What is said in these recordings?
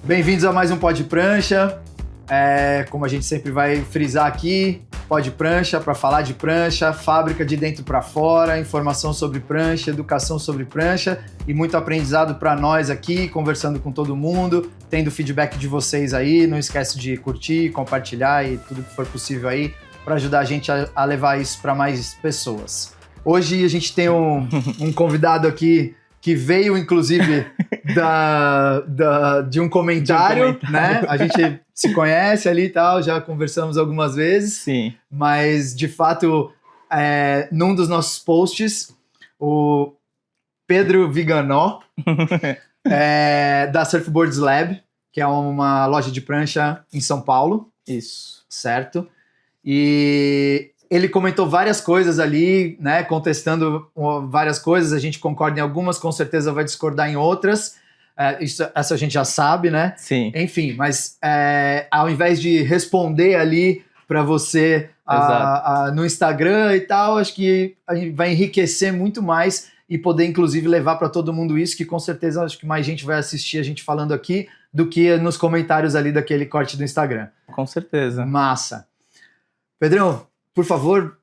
Bem-vindos a mais um Pod Prancha. Como a gente sempre vai frisar aqui, Pod Prancha para falar de prancha, fábrica de dentro para fora, informação sobre prancha, educação sobre prancha e muito aprendizado para nós aqui, conversando com todo mundo, tendo feedback de vocês aí. Não esquece de curtir, compartilhar e tudo que for possível aí para ajudar a gente a levar isso para mais pessoas. Hoje a gente tem um convidado aqui que veio, inclusive, de um comentário, né? A gente se conhece ali e tal, já conversamos algumas vezes. Sim. Mas, de fato, num dos nossos posts, o Pedro Viganó, da Surfboards Lab, que é uma loja de prancha em São Paulo. Isso. Certo? E ele comentou várias coisas ali, né, contestando várias coisas, a gente concorda em algumas, com certeza vai discordar em outras, essa a gente já sabe, né? Sim. Enfim, mas ao invés de responder ali para você no Instagram e tal, acho que a gente vai enriquecer muito mais e poder, inclusive, levar para todo mundo isso, que com certeza acho que mais gente vai assistir a gente falando aqui do que nos comentários ali daquele corte do Instagram. Com certeza. Massa. Pedrão, por favor,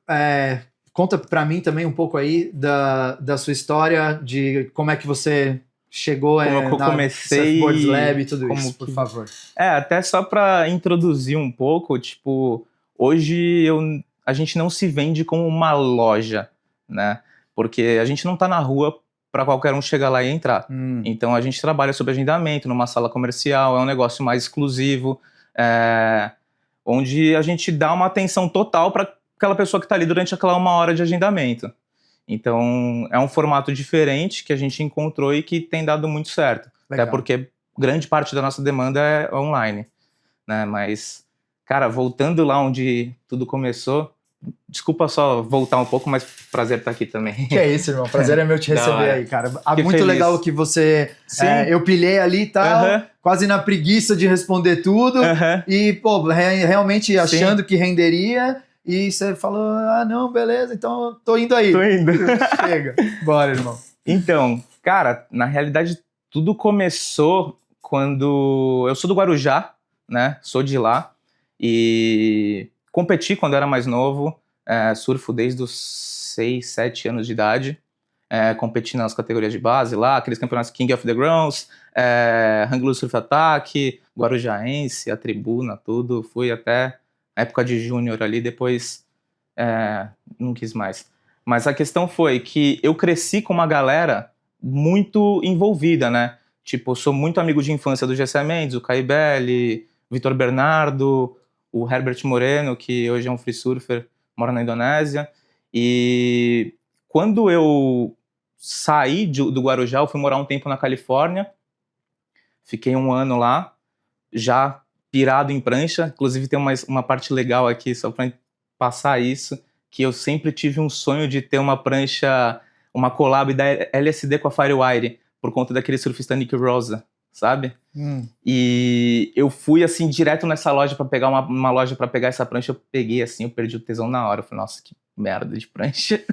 conta para mim também um pouco aí da sua história, de como é que você chegou na Surfboards Lab e tudo isso, por favor. Até só para introduzir um pouco, tipo, hoje a gente não se vende como uma loja, né? Porque a gente não tá na rua para qualquer um chegar lá e entrar. Então a gente trabalha sob agendamento, numa sala comercial, é um negócio mais exclusivo, onde a gente dá uma atenção total para aquela pessoa que está ali durante aquela 1 hora de agendamento. Então, é um formato diferente que a gente encontrou e que tem dado muito certo. Legal. Até porque grande parte da nossa demanda é online, né? Mas, cara, voltando lá onde tudo começou, desculpa só voltar um pouco, mas prazer estar aqui também. Que é isso, irmão. Prazer é meu te receber aí, cara. Muito feliz. legal que você... eu pilhei ali e tal, quase na preguiça de responder tudo. E, pô, realmente achando que renderia... E você falou, não, beleza, então tô indo aí. Tô indo. Chega, bora, irmão. Então, cara, na realidade, tudo começou quando... Eu sou do Guarujá, né? Sou de lá. E competi quando era mais novo. Surfo desde os 6, 7 anos de idade. Competi nas categorias de base lá, aqueles campeonatos King of the Grounds, Hangul Surf Attack, Guarujaense, a Tribuna, tudo. Fui até... época de júnior ali, depois não quis mais. Mas a questão foi que eu cresci com uma galera muito envolvida, né? Tipo, eu sou muito amigo de infância do Gessé Mendes, o Caibelli, o Vitor Bernardo, o Herbert Moreno, que hoje é um free surfer, mora na Indonésia. E quando eu saí do Guarujá, eu fui morar um tempo na Califórnia, fiquei 1 ano lá, já pirado em prancha. Inclusive tem uma parte legal aqui, só pra passar isso, que eu sempre tive um sonho de ter uma prancha, uma collab da LSD com a Firewire, por conta daquele surfista Nick Rosa, sabe? E eu fui, assim, direto nessa loja pra pegar uma loja pra pegar essa prancha, eu peguei, assim, eu perdi o tesão na hora, eu falei, nossa, que merda de prancha.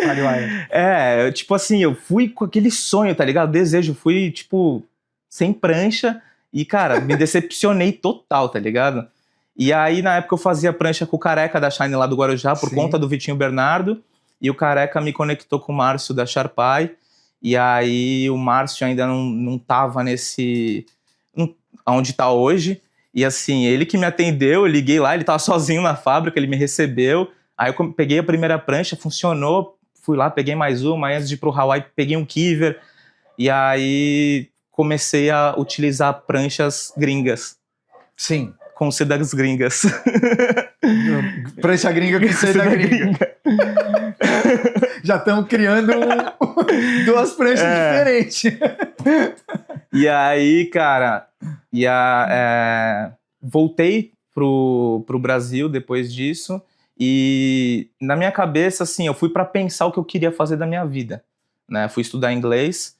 Firewire. Tipo assim, eu fui com aquele sonho, tá ligado? Desejo, fui, tipo, sem prancha. E, cara, me decepcionei total, tá ligado? E aí, na época, eu fazia prancha com o Careca da Shine lá do Guarujá, por conta do Vitinho Bernardo. E o Careca me conectou com o Márcio da Sharpai. E aí, o Márcio ainda não tava onde tá hoje. E assim, ele que me atendeu, eu liguei lá, ele tava sozinho na fábrica, ele me recebeu. Aí eu peguei a primeira prancha, funcionou. Fui lá, peguei mais uma. Aí antes de ir pro Hawaii, peguei um Kiver. E aí... comecei a utilizar pranchas gringas. Sim. Com sedas gringas. Prancha gringa com seda gringa. Já estamos criando 2 pranchas diferentes. E aí, cara, voltei pro Brasil depois disso. E na minha cabeça, assim, eu fui para pensar o que eu queria fazer da minha vida, né? Fui estudar inglês.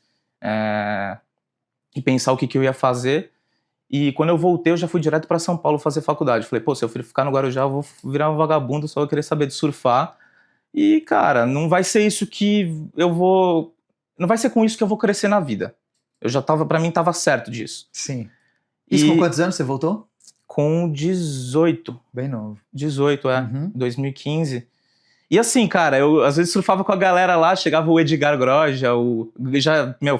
E pensar o que eu ia fazer. E quando eu voltei, eu já fui direto para São Paulo fazer faculdade. Falei, pô, se eu ficar no Guarujá, eu vou virar um vagabundo, só vou querer saber de surfar. E, cara, não vai ser isso que eu vou... Não vai ser com isso que eu vou crescer na vida. Pra mim, tava certo disso. Sim. Isso com quantos anos você voltou? Com 18. Bem novo. 18, 2015. E assim, cara, eu às vezes surfava com a galera lá, chegava o Edgar Groja,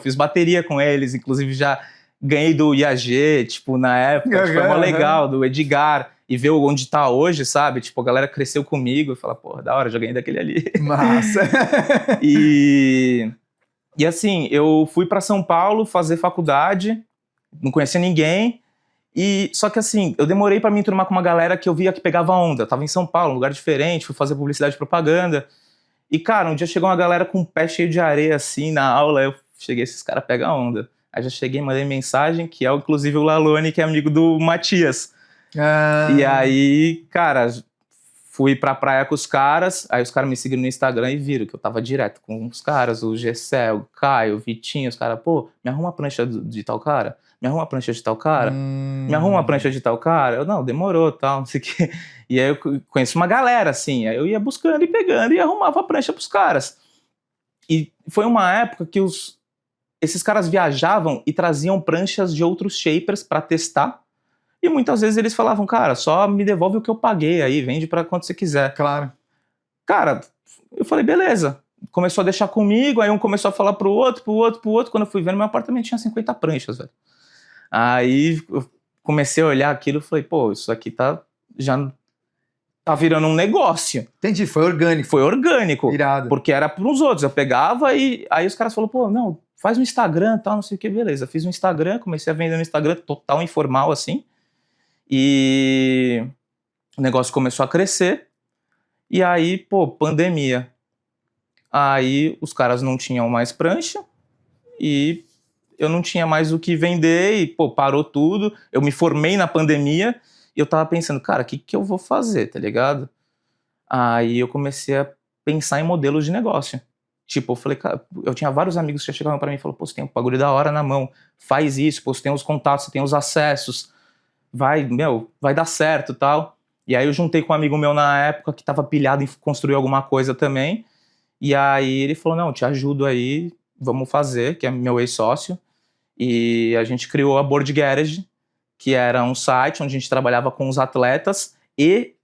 fiz bateria com eles, inclusive já ganhei do IAG, tipo, na época, foi mó legal, do Edgar, e ver onde tá hoje, sabe? Tipo, a galera cresceu comigo, e fala, porra, da hora, já ganhei daquele ali. Massa! E assim, eu fui pra São Paulo fazer faculdade, não conhecia ninguém, só que assim, eu demorei pra me enturmar com uma galera que eu via que pegava onda. Eu tava em São Paulo, um lugar diferente, fui fazer publicidade e propaganda. E, cara, um dia chegou uma galera com o pé cheio de areia, assim, na aula. Eu cheguei, esses caras pegam onda. Aí já cheguei, mandei mensagem, que é inclusive o Lalone, que é amigo do Matias. E aí, cara, fui pra praia com os caras. Aí os caras me seguiram no Instagram e viram que eu tava direto com os caras, o Gessé, o Caio, o Vitinho. Os caras, pô, me arruma a prancha de tal cara? Me arruma a prancha de tal cara? Me arruma a prancha de tal cara? Eu, não, demorou, tal, não sei o quê. E aí eu conheço uma galera, assim, aí eu ia buscando e pegando e arrumava a prancha pros caras. E foi uma época que esses caras viajavam e traziam pranchas de outros shapers pra testar. E muitas vezes eles falavam, cara, só me devolve o que eu paguei aí, vende pra quanto você quiser. Claro. Cara, eu falei, beleza. Começou a deixar comigo, aí um começou a falar pro outro. Quando eu fui ver, no meu apartamento tinha 50 pranchas, velho. Aí eu comecei a olhar aquilo e falei, pô, isso aqui já tá virando um negócio. Entendi, foi orgânico. Foi orgânico. Irado. Porque era pros outros. Eu pegava e aí os caras falaram, pô, não, faz um Instagram e tal, não sei o que, beleza. Fiz um Instagram, comecei a vender no Instagram, total informal, assim. E o negócio começou a crescer. E aí, pô, pandemia. Aí os caras não tinham mais prancha e eu não tinha mais o que vender e, pô, parou tudo. Eu me formei na pandemia e eu tava pensando, cara, o que eu vou fazer, tá ligado? Aí eu comecei a pensar em modelos de negócio. Tipo, eu falei, cara, eu tinha vários amigos que já chegavam pra mim e falaram, pô, você tem um bagulho da hora na mão, faz isso, pô, você tem os contatos, você tem os acessos, vai dar certo e tal. E aí eu juntei com um amigo meu na época que tava pilhado em construir alguma coisa também. E aí ele falou, não, te ajudo aí, vamos fazer, que é meu ex-sócio. E a gente criou a Board Garage, que era um site onde a gente trabalhava com os atletas e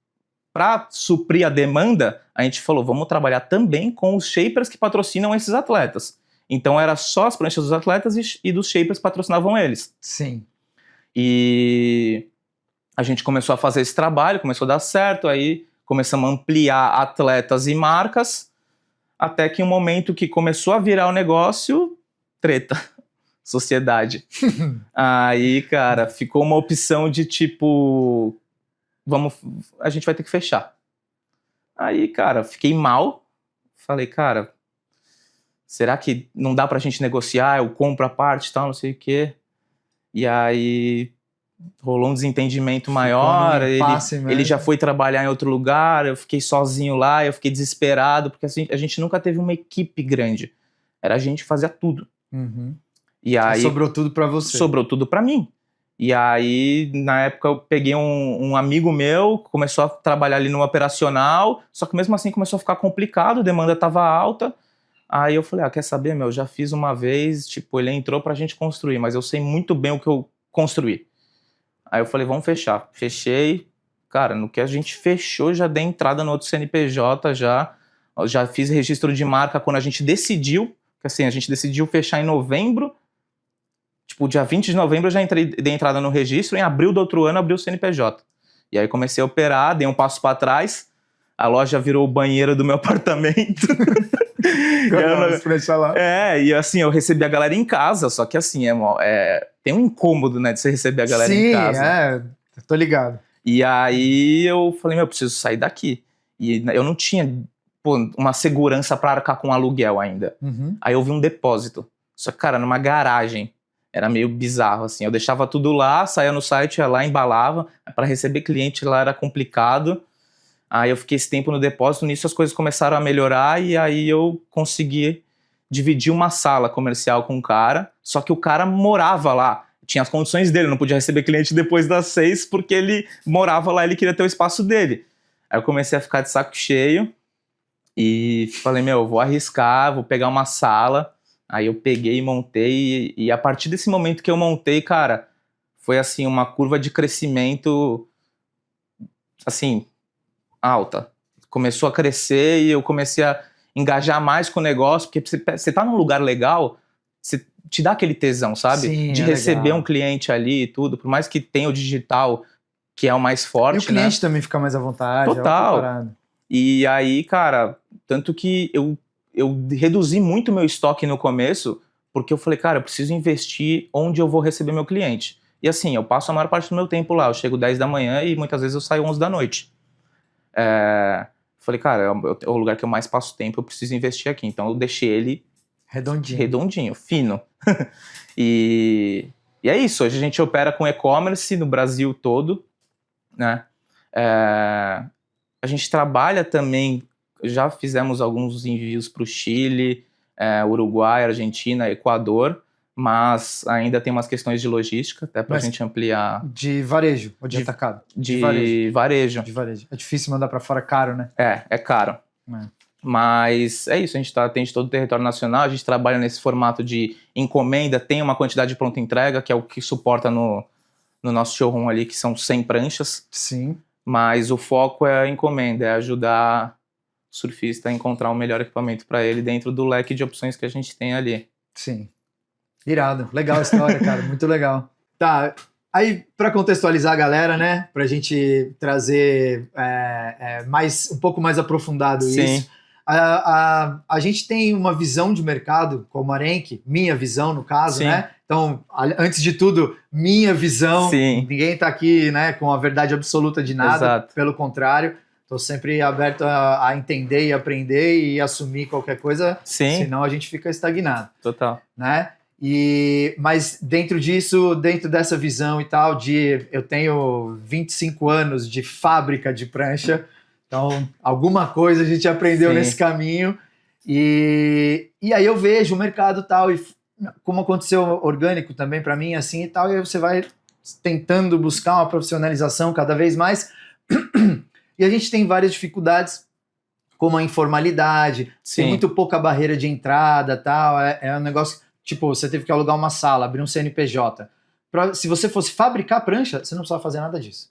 para suprir a demanda, a gente falou, vamos trabalhar também com os shapers que patrocinam esses atletas. Então era só as pranchas dos atletas e dos shapers patrocinavam eles. Sim. E a gente começou a fazer esse trabalho, começou a dar certo, aí começamos a ampliar atletas e marcas, até que um momento que começou a virar o negócio, treta. Sociedade. Aí, cara, ficou uma opção de tipo, a gente vai ter que fechar. Aí, cara, fiquei mal. Falei, cara, será que não dá pra gente negociar? Eu compro a parte e tal, não sei o quê. E aí rolou um desentendimento maior. Ele já foi trabalhar em outro lugar. Eu fiquei sozinho lá, eu fiquei desesperado, porque assim, a gente nunca teve uma equipe grande. Era a gente que fazia tudo. Uhum. E aí sobrou tudo pra você. Sobrou tudo pra mim. E aí, na época, eu peguei um amigo meu, começou a trabalhar ali no operacional, só que mesmo assim começou a ficar complicado, a demanda tava alta. Aí eu falei, quer saber, meu, já fiz uma vez, tipo, ele entrou pra gente construir, mas eu sei muito bem o que eu construí. Aí eu falei, vamos fechar. Fechei. Cara, no que a gente fechou, já dei entrada no outro CNPJ, já fiz registro de marca quando a gente decidiu, que assim, a gente decidiu fechar em novembro. Tipo, dia 20 de novembro eu já dei entrada no registro, em abril do outro ano abri o CNPJ. E aí comecei a operar, dei um passo para trás, a loja virou o banheiro do meu apartamento. E assim, eu recebi a galera em casa, só que assim, tem um incômodo, né, de você receber a galera em casa. Sim, tô ligado. E aí eu falei, eu preciso sair daqui. E eu não tinha, uma segurança para arcar com aluguel ainda. Uhum. Aí eu vi um depósito, só que, cara, numa garagem. Era meio bizarro, assim. Eu deixava tudo lá, saía no site, ia lá, embalava. Para receber cliente lá era complicado. Aí eu fiquei esse tempo no depósito. Nisso as coisas começaram a melhorar e aí eu consegui dividir uma sala comercial com um cara. Só que o cara morava lá. Tinha as condições dele, não podia receber cliente depois das 6 porque ele morava lá, ele queria ter o espaço dele. Aí eu comecei a ficar de saco cheio e falei, vou arriscar, vou pegar uma sala. Aí eu peguei e montei, e a partir desse momento que eu montei, cara, foi assim uma curva de crescimento assim alta. Começou a crescer e eu comecei a engajar mais com o negócio, porque você tá num lugar legal, você te dá aquele tesão, sabe? Sim, de é receber legal. um cliente ali e tudo, por mais que tenha o digital, que é o mais E forte, o cliente né? também fica mais à vontade, é outra Total. parada. E aí, cara, tanto que eu reduzi muito meu estoque no começo, porque eu falei, cara, eu preciso investir onde eu vou receber meu cliente. E assim, eu passo a maior parte do meu tempo lá, eu chego 10 da manhã e muitas vezes eu saio 11 da noite. Falei, cara, é o lugar que eu mais passo tempo, eu preciso investir aqui. Então eu deixei ele redondinho, fino. E é isso, hoje a gente opera com e-commerce no Brasil todo, né? A gente trabalha também, já fizemos alguns envios para o Chile, Uruguai, Argentina, Equador, mas ainda tem umas questões de logística, até para a gente ampliar. De varejo ou de atacado? De varejo. De varejo. É difícil mandar para fora, caro, né? É caro. Mas é isso, a gente atende todo o território nacional, a gente trabalha nesse formato de encomenda, tem uma quantidade de pronta entrega, que é o que suporta no nosso showroom ali, que são 100 pranchas. Sim. Mas o foco é a encomenda, é ajudar o surfista a encontrar o melhor equipamento para ele dentro do leque de opções que a gente tem ali. Sim. Irado. Legal a história, cara. Muito legal. Tá. Aí, para contextualizar a galera, né? Pra gente trazer um pouco mais aprofundado isso. A gente tem uma visão de mercado como Arenque, minha visão no caso, né? Então, antes de tudo, minha visão. Sim. Ninguém tá aqui, né, com a verdade absoluta de nada. Exato. Pelo contrário, tô sempre aberto a entender e aprender e assumir qualquer coisa. Sim. Senão a gente fica estagnado. Total. Né? Mas dentro disso, dentro dessa visão e tal, eu tenho 25 anos de fábrica de prancha, então alguma coisa a gente aprendeu nesse caminho, e aí eu vejo o mercado tal, e como aconteceu orgânico também para mim, assim e tal, e aí você vai tentando buscar uma profissionalização cada vez mais, e a gente tem várias dificuldades, como a informalidade, tem muito pouca barreira de entrada tal, é um negócio... Tipo, você teve que alugar uma sala, abrir um CNPJ. Se você fosse fabricar prancha, você não precisava fazer nada disso.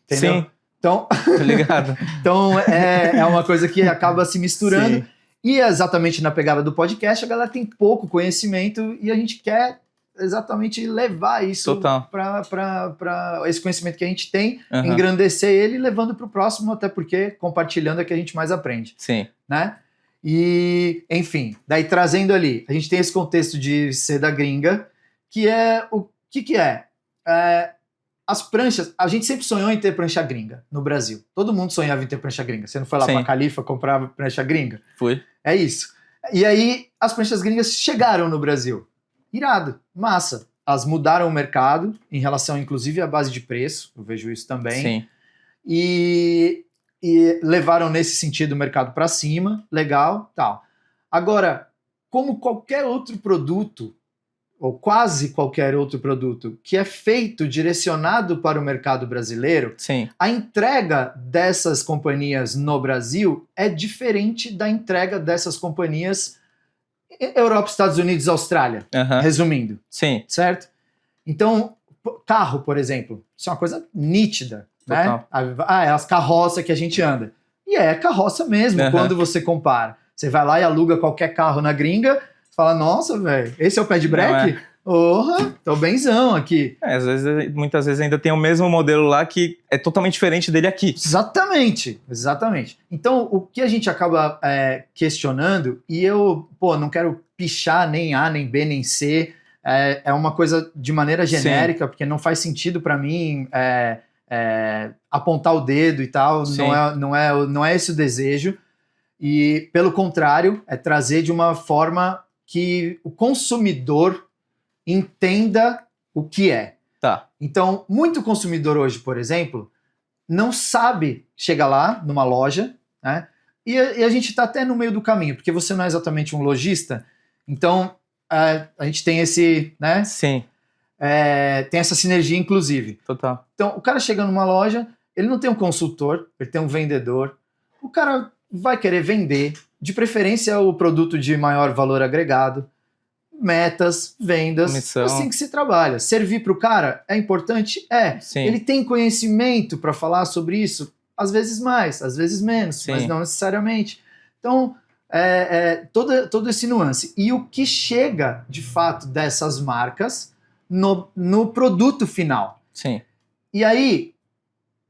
Entendeu? Sim. Então, tô ligado. Então, é uma coisa que acaba se misturando. Sim. E exatamente na pegada do podcast, a galera tem pouco conhecimento e a gente quer exatamente levar isso para esse conhecimento que a gente tem, engrandecer ele e levando para o próximo, até porque compartilhando é que a gente mais aprende. Sim. Né? E, enfim, daí trazendo ali, a gente tem esse contexto de ser da gringa, que é o que é? As pranchas, a gente sempre sonhou em ter prancha gringa no Brasil. Todo mundo sonhava em ter prancha gringa. Você não foi lá para Califa comprar prancha gringa? Fui. É isso. E aí, as pranchas gringas chegaram no Brasil. Irado, massa. Elas mudaram o mercado, em relação, inclusive, à base de preço. Eu vejo isso também. Sim. E levaram nesse sentido o mercado para cima, legal, tal. Agora, como qualquer outro produto, ou quase qualquer outro produto, que é feito, direcionado para o mercado brasileiro, a entrega dessas companhias no Brasil é diferente da entrega dessas companhias Europa, Estados Unidos, Austrália, resumindo. Sim. Certo? Então, carro, por exemplo, isso é uma coisa nítida. Né? É as carroças que a gente anda. E é carroça mesmo, quando você compara. Você vai lá e aluga qualquer carro na gringa, fala, nossa, velho, esse é o pé de breque? Porra, tô benzão aqui. Muitas vezes ainda tem o mesmo modelo lá que é totalmente diferente dele aqui. Exatamente. Então, o que a gente acaba questionando, e eu, não quero pichar nem A, nem B, nem C, é uma coisa de maneira genérica, porque não faz sentido para mim... apontar o dedo e tal, não é esse o desejo, e pelo contrário, é trazer de uma forma que o consumidor entenda o que é. Então, muito consumidor hoje, por exemplo, não sabe chegar lá numa loja, né, e a gente está até no meio do caminho, porque você não é exatamente um lojista, então a gente tem esse, né? Sim. Tem essa sinergia, inclusive. Total. Então, o cara chega numa loja, ele não tem um consultor, ele tem um vendedor. O cara vai querer vender, de preferência o produto de maior valor agregado. metas, vendas, Comissão. assim que se trabalha. Servir para o cara é importante? É. Sim. Ele tem conhecimento para falar sobre isso? Às vezes mais, às vezes menos, Sim. mas não necessariamente. Então, todo esse nuance. E o que chega, de fato, dessas marcas no produto final. Sim. E aí,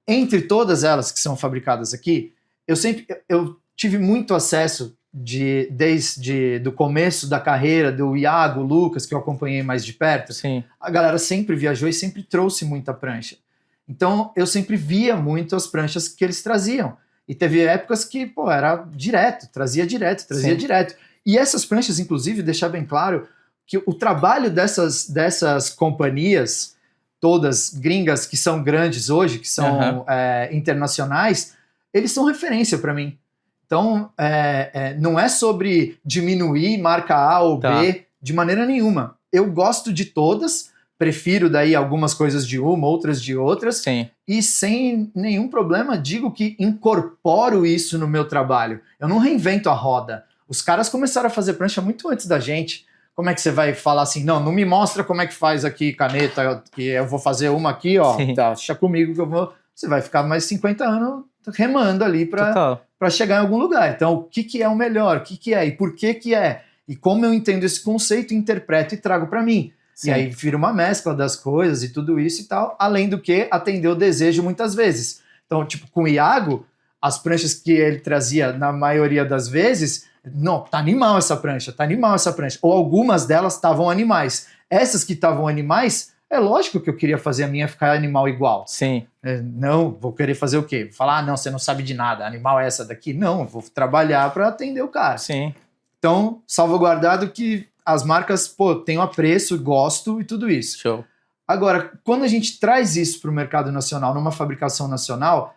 entre todas elas que são fabricadas aqui, eu tive muito acesso desde do começo da carreira do Iago, Lucas, que eu acompanhei mais de perto. Sim. A galera sempre viajou e sempre trouxe muita prancha. Então, eu sempre via muito as pranchas que eles traziam. E teve épocas que, pô, era direto, trazia direto. E essas pranchas, inclusive, deixar bem claro que o trabalho dessas companhias, todas gringas, que são grandes hoje, que são internacionais, eles são referência para mim. Então, não é sobre diminuir marca A ou B de maneira nenhuma. Eu gosto de todas, prefiro daí algumas coisas de uma, outras de outras. Sim. E sem nenhum problema digo que incorporo isso no meu trabalho. Eu não reinvento a roda. Os caras começaram a fazer prancha muito antes da gente. Como é que você vai falar assim, não me mostra como é que faz aqui caneta, que eu vou fazer uma aqui, ó, tá, deixa comigo que eu vou... Você vai ficar mais 50 anos remando ali para chegar em algum lugar. Então, o que é o melhor? O que é? E por que é? E como eu entendo esse conceito, interpreto e trago para mim. Sim. E aí vira uma mescla das coisas e tudo isso e tal, além do que atender o desejo muitas vezes. Então, tipo, com o Iago, as pranchas que ele trazia, na maioria das vezes, não, tá animal essa prancha. Ou algumas delas estavam animais. Essas que estavam animais, é lógico que eu queria fazer a minha ficar animal igual. Sim. Não, vou querer fazer o quê? Falar, não, você não sabe de nada, animal é essa daqui? Não, eu vou trabalhar para atender o cara. Sim. Então, salvaguardado que as marcas, pô, tenho apreço, gosto e tudo isso. Show. Agora, quando a gente traz isso para o mercado nacional, numa fabricação nacional,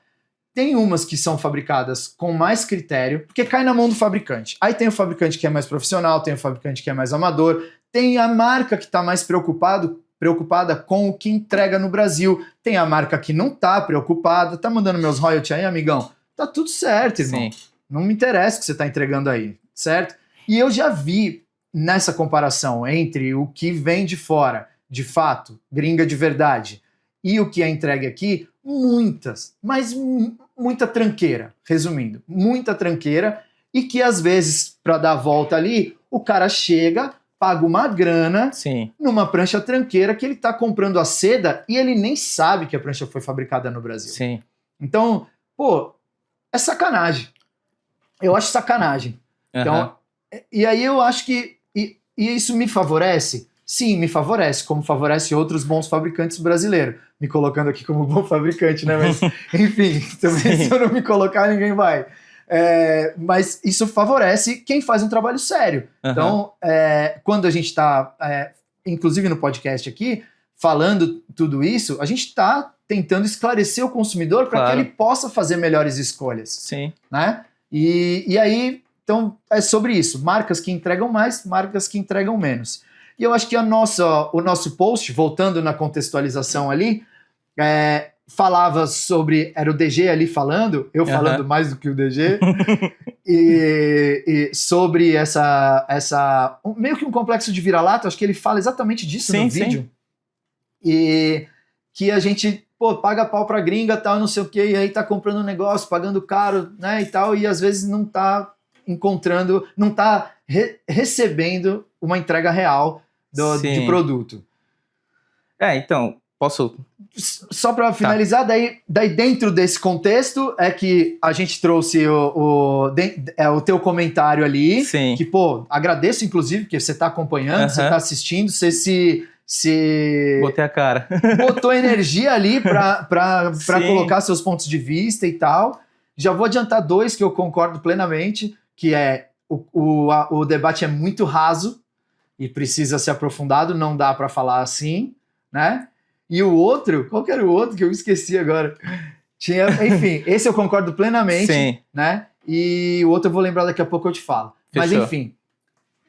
tem umas que são fabricadas com mais critério, porque cai na mão do fabricante. Aí tem o fabricante que é mais profissional, tem o fabricante que é mais amador, tem a marca que está mais preocupada com o que entrega no Brasil, tem a marca que não está preocupada, tá mandando meus royalties aí, amigão? Tá tudo certo, irmão. Sim. Não me interessa o que você está entregando aí, certo? E eu já vi nessa comparação entre o que vem de fora, de fato, gringa de verdade, e o que é entregue aqui, muita tranqueira, resumindo, muita tranqueira, e que às vezes, para dar a volta ali, o cara chega, paga uma grana numa prancha tranqueira que ele está comprando a seda e ele nem sabe que a prancha foi fabricada no Brasil. Sim. Então, pô, é sacanagem. Eu acho sacanagem. Então, e aí eu acho que e isso me favorece? Sim, me favorece, como favorece outros bons fabricantes brasileiros. Me colocando aqui como bom fabricante, né? Mas, enfim, também se eu não me colocar, ninguém vai. Mas isso favorece quem faz um trabalho sério. Então, quando a gente está, inclusive no podcast aqui, falando tudo isso, a gente está tentando esclarecer o consumidor para que ele possa fazer melhores escolhas. Sim. Né? E aí, então, é sobre isso. Marcas que entregam mais, marcas que entregam menos. E eu acho que o nosso post, voltando na contextualização ali, falava sobre... Era o DG ali falando, eu falando mais do que o DG, e sobre essa... Meio que um complexo de vira-lata, acho que ele fala exatamente disso no vídeo. E que a gente, pô, paga pau pra gringa, tal, não sei o quê, e aí tá comprando um negócio, pagando caro, né, e tal, e às vezes não tá encontrando, não tá recebendo uma entrega real de produto. Então, posso... Só para finalizar, daí dentro desse contexto é que a gente trouxe o teu comentário ali, que, pô, agradeço, inclusive, porque você tá acompanhando, você tá assistindo, você se botei a cara. Botou energia ali para colocar seus pontos de vista e tal. Já vou adiantar 2 que eu concordo plenamente, que é o debate é muito raso e precisa ser aprofundado, não dá para falar assim, né? E o outro, qual que era o outro que eu esqueci agora? Enfim, esse eu concordo plenamente, né? E o outro eu vou lembrar daqui a pouco, eu te falo. Fechou. Mas enfim,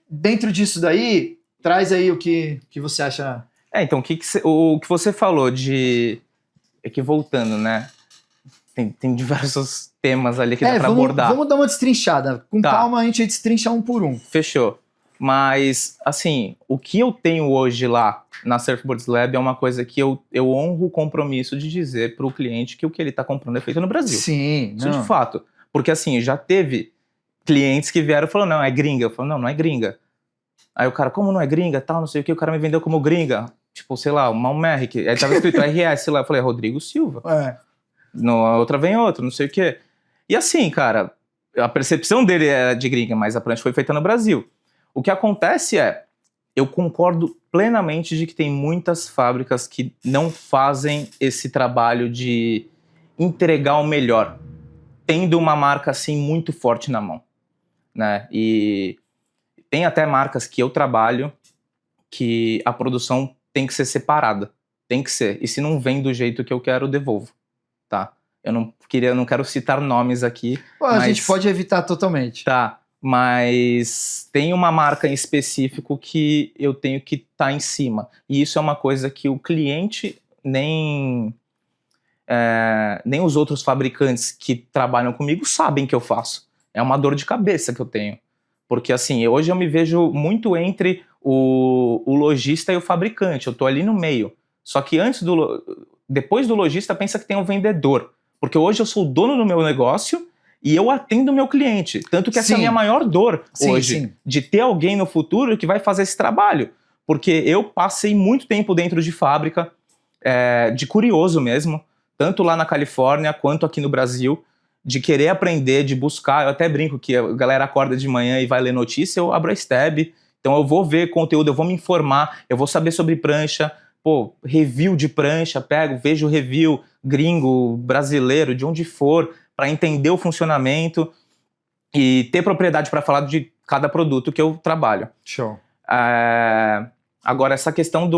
dentro disso daí, traz aí o que você acha. Então, o que você falou de... Aqui voltando, né? Tem diversos temas ali que dá pra abordar. Vamos dar uma destrinchada. Com calma, a gente destrincha um por um. Fechou. Mas, assim, o que eu tenho hoje lá na Surfboards Lab é uma coisa que eu honro o compromisso de dizer para o cliente que o que ele está comprando é feito no Brasil. Sim, Isso não. de fato. Porque, assim, já teve clientes que vieram e falaram, não, é gringa. Eu falo, não é gringa. Aí o cara, como não é gringa, tal, não sei o que, o cara me vendeu como gringa. Tipo, sei lá, uma Merrick. Aí tava escrito RS lá, eu falei, Rodrigo Silva. Na outra vem outra, não sei o que. E assim, cara, a percepção dele é de gringa, mas a prancha foi feita no Brasil. O que acontece é, eu concordo plenamente de que tem muitas fábricas que não fazem esse trabalho de entregar o melhor, tendo uma marca assim muito forte na mão, né? E tem até marcas que eu trabalho que a produção tem que ser separada, tem que ser. E se não vem do jeito que eu quero, eu devolvo, tá? Eu não quero citar nomes aqui. Pô, mas a gente pode evitar totalmente. Tá, mas tem uma marca em específico que eu tenho que estar em cima. E isso é uma coisa que o cliente nem os outros fabricantes que trabalham comigo sabem que eu faço. É uma dor de cabeça que eu tenho. Porque assim, hoje eu me vejo muito entre o lojista e o fabricante. Eu tô ali no meio. Só que depois do lojista, pensa que tem um vendedor. Porque hoje eu sou o dono do meu negócio e eu atendo o meu cliente. Tanto que essa é a minha maior dor hoje. De ter alguém no futuro que vai fazer esse trabalho. Porque eu passei muito tempo dentro de fábrica, de curioso mesmo, tanto lá na Califórnia quanto aqui no Brasil, de querer aprender, de buscar. Eu até brinco que a galera acorda de manhã e vai ler notícia, eu abro a Stab, então eu vou ver conteúdo, eu vou me informar, eu vou saber sobre prancha, pô, review de prancha, vejo review gringo, brasileiro, de onde for, para entender o funcionamento e ter propriedade para falar de cada produto que eu trabalho. Show. Agora, essa questão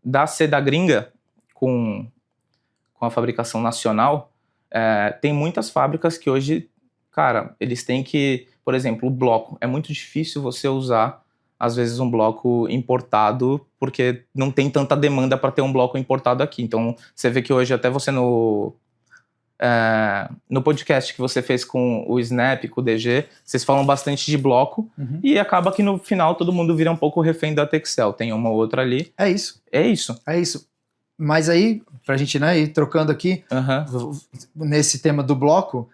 da seda gringa com a fabricação nacional, tem muitas fábricas que hoje, cara, eles têm que, por exemplo, o bloco. É muito difícil você usar, às vezes, um bloco importado, porque não tem tanta demanda para ter um bloco importado aqui. Então, você vê que hoje, até você no podcast que você fez com o Snap, com o DG, vocês falam bastante de bloco, e acaba que no final todo mundo vira um pouco refém da Texel. Tem uma ou outra ali. É isso. Mas aí, pra gente ir trocando aqui, nesse tema do bloco,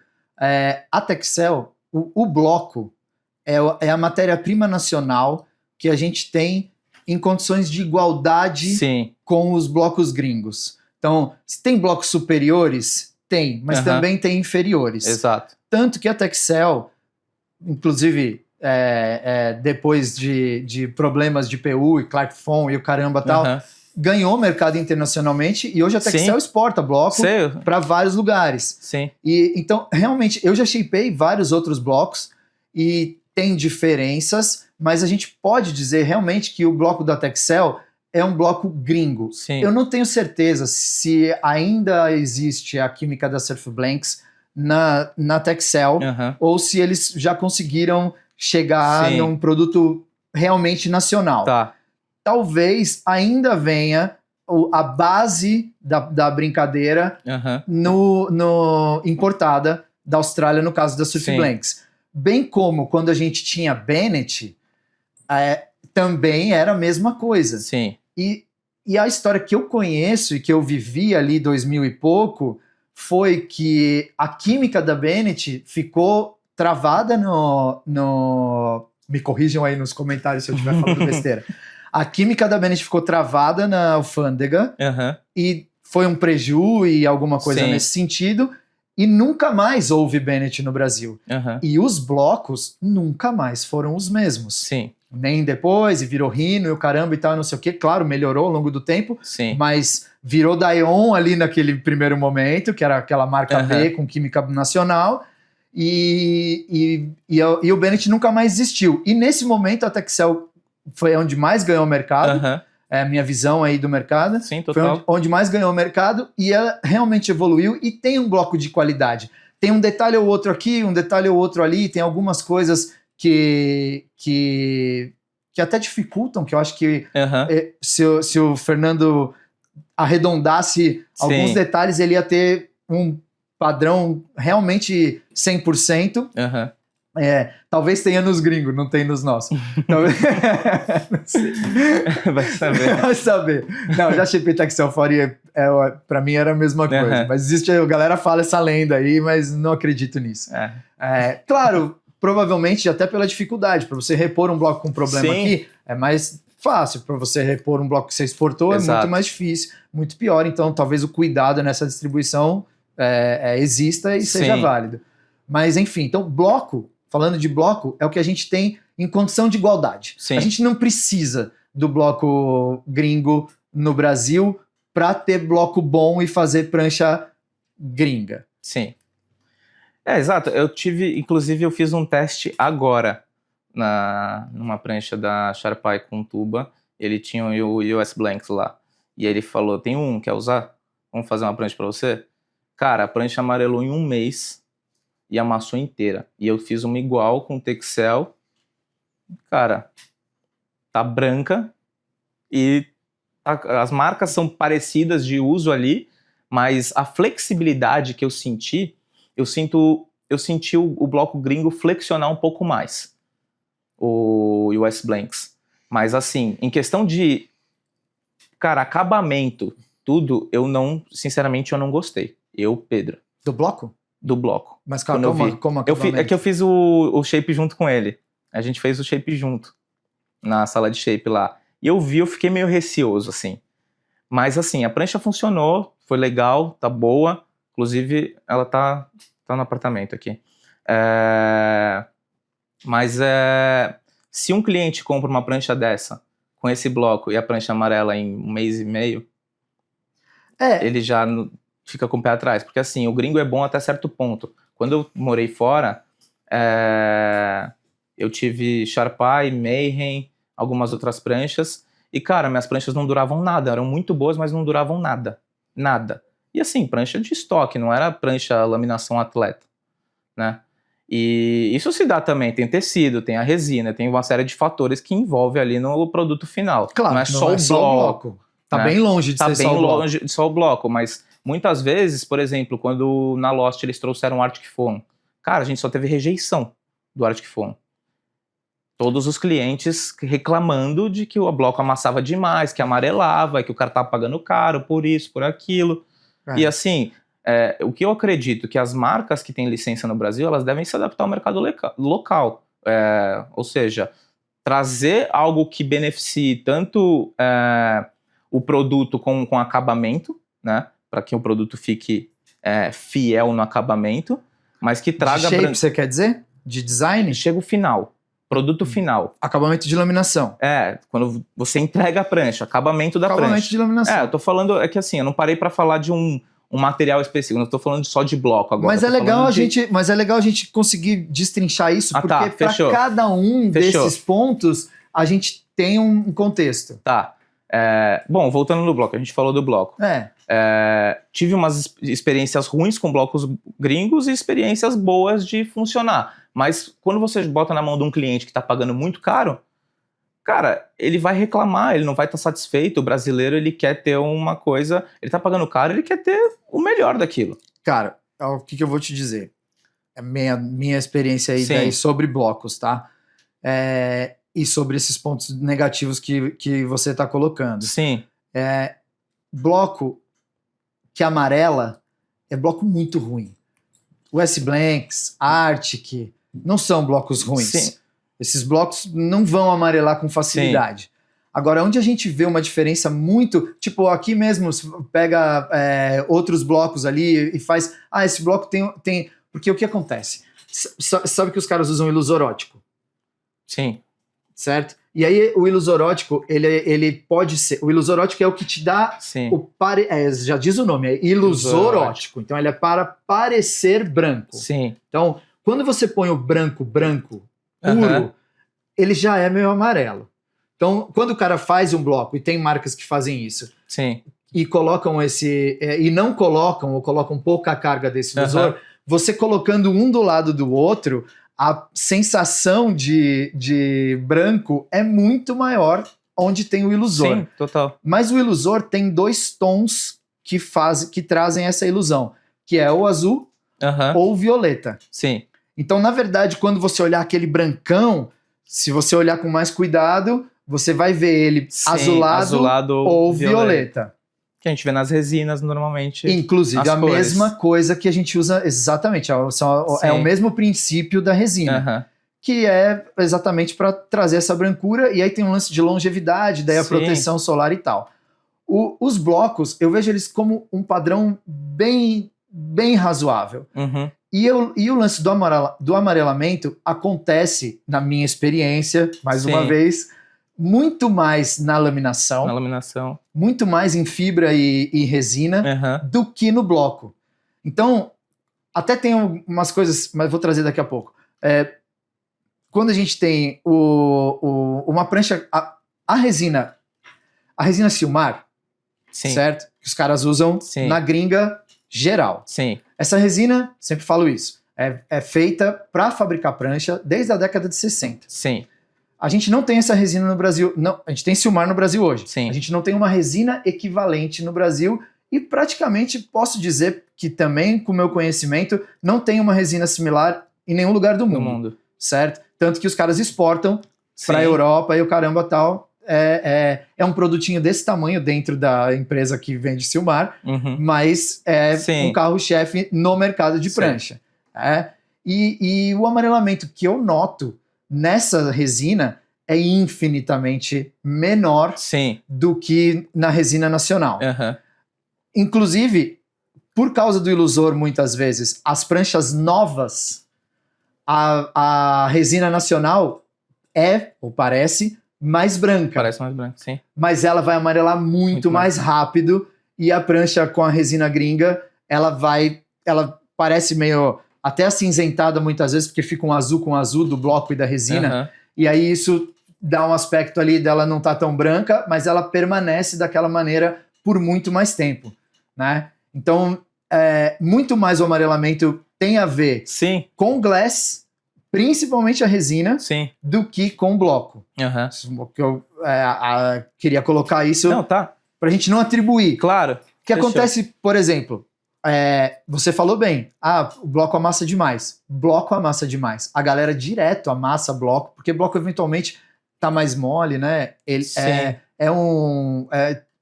a Texel, o bloco é a matéria-prima nacional que a gente tem em condições de igualdade com os blocos gringos. Então, se tem blocos superiores, tem, mas também tem inferiores. Exato. Tanto que a Texel, inclusive, depois de problemas de PU e Clark Fon e o caramba tal, ganhou mercado internacionalmente e hoje a Texel exporta bloco para vários lugares. E então, realmente, eu já shapei vários outros blocos e tem diferenças, mas a gente pode dizer realmente que o bloco da Texel é um bloco gringo. Eu não tenho certeza se ainda existe a química da Surf Blanks na Texel ou se eles já conseguiram chegar num produto realmente nacional. Talvez ainda venha a base da brincadeira importada da Austrália, no caso da Surf Blanks. Bem como quando a gente tinha Bennett, também era a mesma coisa. E a história que eu conheço e que eu vivi ali 2000 e pouco foi que a química da Bennett ficou travada me corrijam aí nos comentários se eu estiver falando besteira. A química da Bennett ficou travada na alfândega e foi um preju e alguma coisa nesse sentido, e nunca mais houve Bennett no Brasil. E os blocos nunca mais foram os mesmos. Nem depois, e virou Rhino e o caramba e tal, não sei o que. Claro, melhorou ao longo do tempo, mas virou Dion ali naquele primeiro momento, que era aquela marca B com química nacional, e o Bennett nunca mais existiu. E nesse momento a Texel foi onde mais ganhou o mercado, é a minha visão aí do mercado. Foi onde mais ganhou o mercado, e ela realmente evoluiu e tem um bloco de qualidade. Tem um detalhe ou outro aqui, um detalhe ou outro ali, tem algumas coisas que até dificultam, que eu acho que se o Fernando arredondasse alguns detalhes, ele ia ter um padrão realmente 100%. Talvez tenha nos gringos, não tem nos nossos. Talvez... Não sei. Vai saber. Vai saber. Não, já achei Petexel fora pra mim era a mesma coisa. Uhum. Mas existe, a galera fala essa lenda aí, mas não acredito nisso. Claro, provavelmente até pela dificuldade. Para você repor um bloco com problema aqui, é mais fácil. Para você repor um bloco que você exportou, é muito mais difícil, muito pior. Então, talvez o cuidado nessa distribuição exista e seja válido. Mas, enfim, então, bloco, falando de bloco, é o que a gente tem em condição de igualdade. Sim. A gente não precisa do bloco gringo no Brasil para ter bloco bom e fazer prancha gringa. Sim. Exato. Inclusive, eu fiz um teste agora numa prancha da Sharpai com tuba. Ele tinha o US Blanks lá. E ele falou, tem um, quer usar? Vamos fazer uma prancha para você? Cara, a prancha amarelou em 1 mês. E amassou inteira. E eu fiz uma igual com Texel. Cara, tá branca. E as marcas são parecidas de uso ali, mas a flexibilidade que eu senti, eu senti o bloco gringo flexionar um pouco mais. O US Blanks. Mas assim, em questão de, cara, acabamento, tudo, sinceramente, eu não gostei. Pedro. Do bloco? Do bloco. Mas como acabamento? É que eu fiz o shape junto com ele. A gente fez o shape junto. Na sala de shape lá. E eu fiquei meio receoso, assim. Mas, assim, a prancha funcionou. Foi legal, tá boa. Inclusive, ela tá no apartamento aqui. Mas, se um cliente compra uma prancha dessa, com esse bloco e a prancha amarela em 1 mês e meio, ele já... fica com o pé atrás, porque assim, o gringo é bom até certo ponto. Quando eu morei fora, eu tive Sharpai, Mayhem, algumas outras pranchas, e cara, minhas pranchas não duravam nada, eram muito boas, mas não duravam nada, nada. E assim, prancha de estoque, não era prancha laminação atleta, né? E isso se dá também, tem tecido, tem a resina, tem uma série de fatores que envolve ali no produto final. Claro, não é só o bloco. Tá bem longe de ser só o bloco. Tá bem longe de só o bloco, mas muitas vezes, por exemplo, quando na Lost eles trouxeram o Arctic Foam, cara, a gente só teve rejeição do Arctic Foam. Todos os clientes reclamando de que o bloco amassava demais, que amarelava, que o cara tava pagando caro por isso, por aquilo. E assim, o que eu acredito que as marcas que têm licença no Brasil, elas devem se adaptar ao mercado local. Ou seja, trazer algo que beneficie tanto o produto com acabamento, né? Para que o produto fique fiel no acabamento, mas que traga... De shape, você quer dizer? De design? Chega o final. Produto final. Acabamento de laminação. Quando você entrega a prancha, acabamento da prancha. Acabamento de laminação. Eu tô falando, que assim, eu não parei para falar de um material específico, eu tô falando só de bloco agora. Mas é legal a gente conseguir destrinchar isso, porque para cada um desses pontos, a gente tem um contexto. Tá. Bom, voltando no bloco, a gente falou do bloco. Tive umas experiências ruins com blocos gringos e experiências boas de funcionar. Mas quando você bota na mão de um cliente que está pagando muito caro, cara, ele vai reclamar, ele não vai estar satisfeito. O brasileiro, ele quer ter uma coisa... Ele está pagando caro, ele quer ter o melhor daquilo. Cara, o que eu vou te dizer? É minha experiência aí daí sobre blocos, tá? E sobre esses pontos negativos que você está colocando. Sim. Bloco que amarela é bloco muito ruim. US Blanks, Arctic, não são blocos ruins. Sim. Esses blocos não vão amarelar com facilidade. Sim. Agora, onde a gente vê uma diferença muito... Tipo, aqui mesmo, pega outros blocos ali e faz... esse bloco tem... Porque o que acontece? Sabe que os caras usam ilusor óptico? Sim. Certo? E aí o ilusor óptico, ele pode ser... O ilusor óptico é o que te dá... Sim. Já diz o nome, é ilusor óptico. Então ele é para parecer branco. Sim. Então, quando você põe o branco puro, ele já é meio amarelo. Então, quando o cara faz um bloco, e tem marcas que fazem isso, sim, e colocam e não colocam, ou colocam pouca carga desse ilusor, você colocando um do lado do outro, a sensação de branco é muito maior onde tem o ilusor. Sim, total. Mas o ilusor tem 2 tons que trazem essa ilusão, que é o azul ou o violeta. Sim. Então, na verdade, quando você olhar aquele brancão, se você olhar com mais cuidado, você vai ver ele Sim, azulado ou violeta. Que a gente vê nas resinas normalmente. Inclusive, a cores. mesma coisa que a gente usa, exatamente, é o mesmo princípio da resina, que é exatamente para trazer essa brancura, e aí tem um lance de longevidade, daí a proteção solar e tal. Os blocos, eu vejo eles como um padrão bem razoável. E o lance do amarelamento acontece, na minha experiência, mais uma vez, muito mais na laminação. Muito mais em fibra e resina do que no bloco. Então, até tem umas coisas, mas vou trazer daqui a pouco. Quando a gente tem uma prancha, a resina Silmar, certo? Que os caras usam na gringa geral. Essa resina, sempre falo isso, é feita para fabricar prancha desde a década de 60. A gente não tem essa resina no Brasil. Não, a gente tem Silmar no Brasil hoje. A gente não tem uma resina equivalente no Brasil e praticamente posso dizer que também, com o meu conhecimento, não tem uma resina similar em nenhum lugar do mundo. Certo? Tanto que os caras exportam para a Europa e o caramba tal. É um produtinho desse tamanho dentro da empresa que vende Silmar, mas é um carro-chefe no mercado de prancha. E o amarelamento que eu noto nessa resina é infinitamente menor do que na resina nacional. Inclusive, por causa do ilusor, muitas vezes, as pranchas novas, a resina nacional ou parece mais branca. Parece mais branca, sim. Mas ela vai amarelar muito mais rápido, e a prancha com a resina gringa, ela parece meio até acinzentada muitas vezes, porque fica um azul com azul do bloco e da resina, e aí isso dá um aspecto ali dela não tá tão branca, mas ela permanece daquela maneira por muito mais tempo, né? Então, muito mais o amarelamento tem a ver com glass, principalmente a resina, do que com bloco. Eu queria colocar isso pra gente não atribuir. Claro. O que acontece, por exemplo, você falou bem, o bloco amassa demais. Bloco amassa demais. A galera direto amassa bloco, porque bloco eventualmente tá mais mole, né? Ele é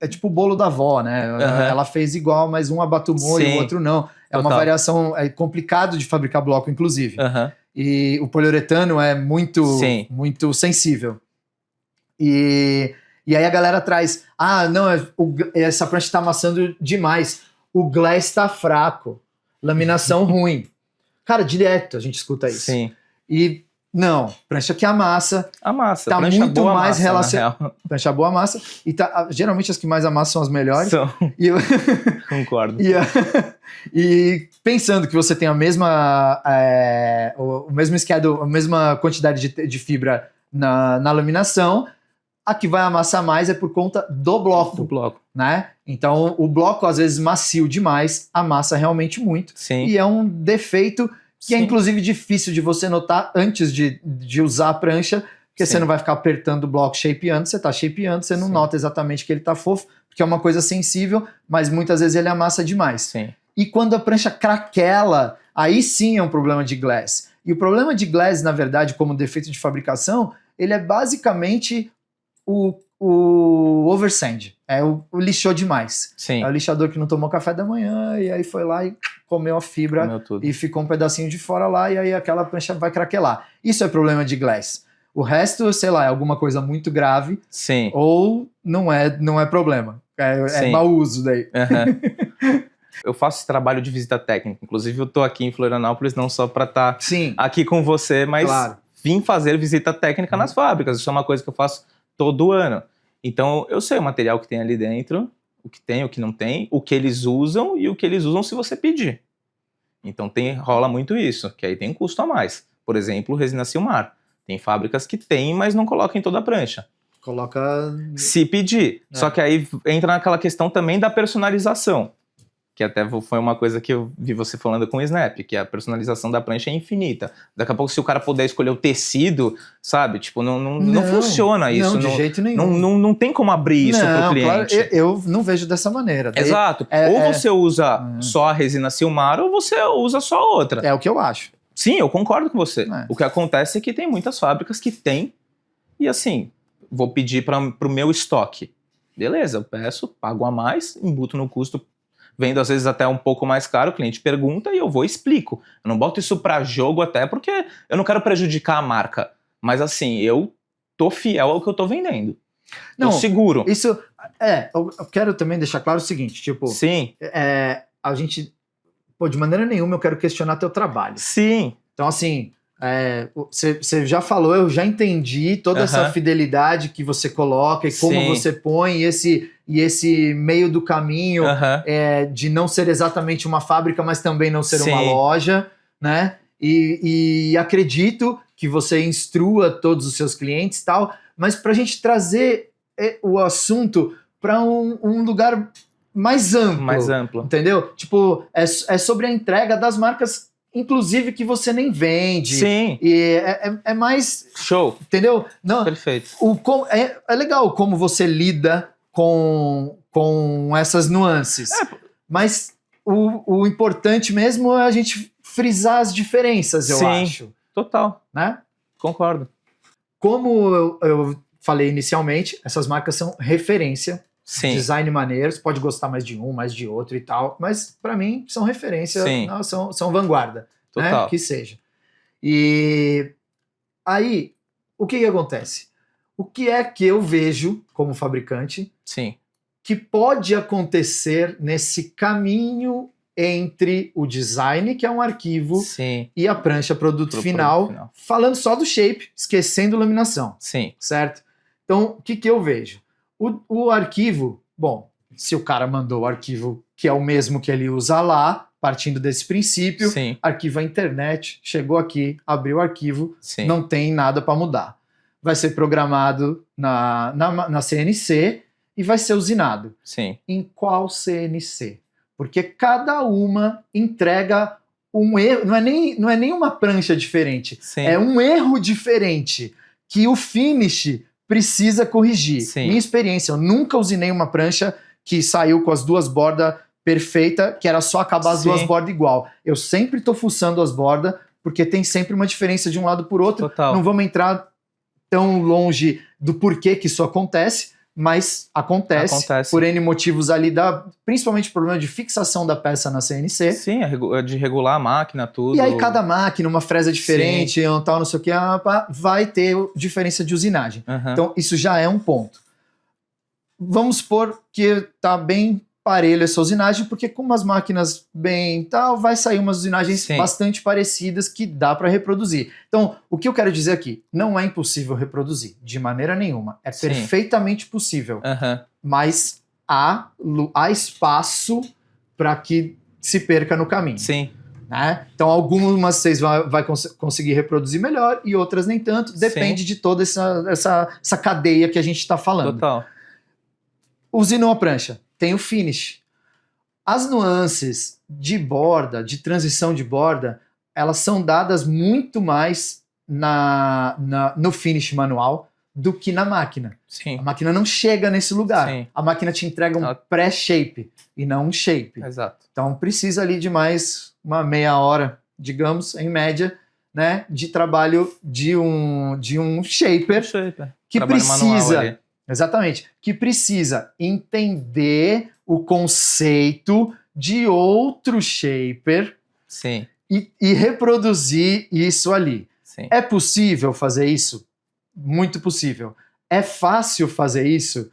tipo o bolo da avó, né? Ela fez igual, mas um abate o molho, o outro não. É uma variação, é complicado de fabricar bloco, inclusive. E o poliuretano é muito sensível. E aí a galera traz, não, essa prancha está amassando demais, o glass está fraco, laminação ruim. Cara, direto a gente escuta isso. E não, prancha que amassa. Tá prancha muito boa mais relacionada. Prancha boa amassa. E geralmente as que mais amassam são as melhores. Concordo. E pensando que você tem a mesma o mesmo schedule, a mesma quantidade de fibra na laminação, a que vai amassar mais é por conta do bloco. Né? Então o bloco, às vezes macio demais, amassa realmente muito. E é um defeito que é inclusive difícil de você notar antes de usar a prancha, porque você não vai ficar apertando o bloco, shapeando, você tá shapeando, você não nota exatamente que ele tá fofo, porque é uma coisa sensível, mas muitas vezes ele amassa demais. E quando a prancha craquela, aí sim é um problema de glass. E o problema de glass, na verdade, como defeito de fabricação, ele é basicamente o oversand. O lixou demais. É o lixador que não tomou café da manhã, e aí foi lá e comeu a fibra e ficou um pedacinho de fora lá, e aí aquela prancha vai craquelar. Isso é problema de glass. O resto, sei lá, é alguma coisa muito grave, ou não é problema. É mau uso daí. Eu faço esse trabalho de visita técnica. Inclusive, eu tô aqui em Florianópolis não só para estar aqui com você, mas vim fazer visita técnica nas fábricas. Isso é uma coisa que eu faço todo ano. Então, eu sei o material que tem ali dentro, o que tem, o que não tem, o que eles usam e o que eles usam se você pedir. Então, rola muito isso, que aí tem um custo a mais. Por exemplo, resina Silmar. Tem fábricas que tem, mas não colocam em toda a prancha. Coloca... Se pedir. Só que aí entra naquela questão também da personalização. Que até foi uma coisa que eu vi você falando com o Snap, que a personalização da prancha é infinita. Daqui a pouco, se o cara puder escolher o tecido, sabe? Tipo, não funciona isso. Não, de jeito nenhum. Não tem como abrir isso pro cliente. Claro, eu não vejo dessa maneira. Exato. Ou você usa só a resina Silmar, ou você usa só outra. É o que eu acho. Sim, eu concordo com você. É. O que acontece é que tem muitas fábricas que tem, e assim, vou pedir pro meu estoque. Beleza, eu peço, pago a mais, embuto no custo, vendo às vezes até um pouco mais caro, o cliente pergunta e eu vou e explico. Eu não boto isso pra jogo até porque eu não quero prejudicar a marca. Mas assim, eu tô fiel ao que eu tô vendendo. Não, tô seguro. Isso, eu quero também deixar claro o seguinte, tipo, Sim, a gente, pô, de maneira nenhuma eu quero questionar teu trabalho. sim, Então, assim, você já falou, eu já entendi toda essa Aham. fidelidade que você coloca e como Sim. você põe esse meio do caminho aham, de não ser exatamente uma fábrica, mas também não ser uma Sim. loja, né? E acredito que você instrua todos os seus clientes e tal, mas para a gente trazer o assunto para um lugar mais amplo. mais amplo. Entendeu? Tipo, é sobre a entrega das marcas, inclusive, que você nem vende. Sim, E é mais. show, Entendeu? Não, perfeito. é legal como você lida com essas nuances. Mas o importante mesmo é a gente frisar as diferenças, eu Sim. acho. Total, Né? concordo. Como eu falei inicialmente, essas marcas são referência. Sim, Design maneiro, você pode gostar mais de um, mais de outro e tal, mas para mim são referência, Sim. não, são vanguarda, total. né? Que seja. E aí, o que acontece? O que é que eu vejo como fabricante Sim, que pode acontecer nesse caminho entre o design, que é um arquivo, sim, e a prancha produto Pro final, produto final. falando só do shape, esquecendo laminação. sim, Certo? Então, o que eu vejo? O arquivo, bom, se o cara mandou o arquivo que é o mesmo que ele usa lá, partindo desse princípio, sim, arquivo à internet, chegou aqui, abriu o arquivo, sim, não tem nada para mudar. Vai ser programado na CNC e vai ser usinado. sim, Em qual CNC? Porque cada uma entrega um erro, não é nem uma prancha diferente, sim, é um erro diferente que o finish precisa corrigir. Sim. Minha experiência, eu nunca usinei uma prancha que saiu com as duas bordas perfeita, que era só acabar as Sim. duas bordas igual. Eu sempre tô fuçando as bordas, porque tem sempre uma diferença de um lado por outro. total. Não vamos entrar tão longe do porquê que isso acontece, mas acontece. Por N motivos ali, principalmente o problema de fixação da peça na CNC. Sim, é de regular a máquina, tudo. E aí cada máquina, uma fresa diferente, um tal, não sei o que, vai ter diferença de usinagem. Aham. Então isso já é um ponto. Vamos supor que tá bem parelho essa usinagem, porque com umas máquinas bem tal, vai sair umas usinagens Sim. bastante parecidas que dá para reproduzir. Então, o que eu quero dizer aqui, não é impossível reproduzir, de maneira nenhuma. É Sim. perfeitamente possível, Aham. mas há espaço para que se perca no caminho. Sim, Né? Então, algumas vocês vai conseguir reproduzir melhor e outras nem tanto. Depende de toda essa cadeia que a gente está falando. total. Usinou a prancha, tem o finish. As nuances de borda, de transição de borda, elas são dadas muito mais no finish manual do que na máquina. Sim, A máquina não chega nesse lugar. Sim. A máquina te entrega um Ela- pré-shape e não um shape. exato. Então precisa ali de mais uma meia hora, digamos, em média, né, de trabalho de um shaper que Trabalho manual precisa, ali. exatamente, que precisa entender o conceito de outro shaper Sim, e reproduzir isso ali. sim. É possível fazer isso? Muito possível. É fácil fazer isso?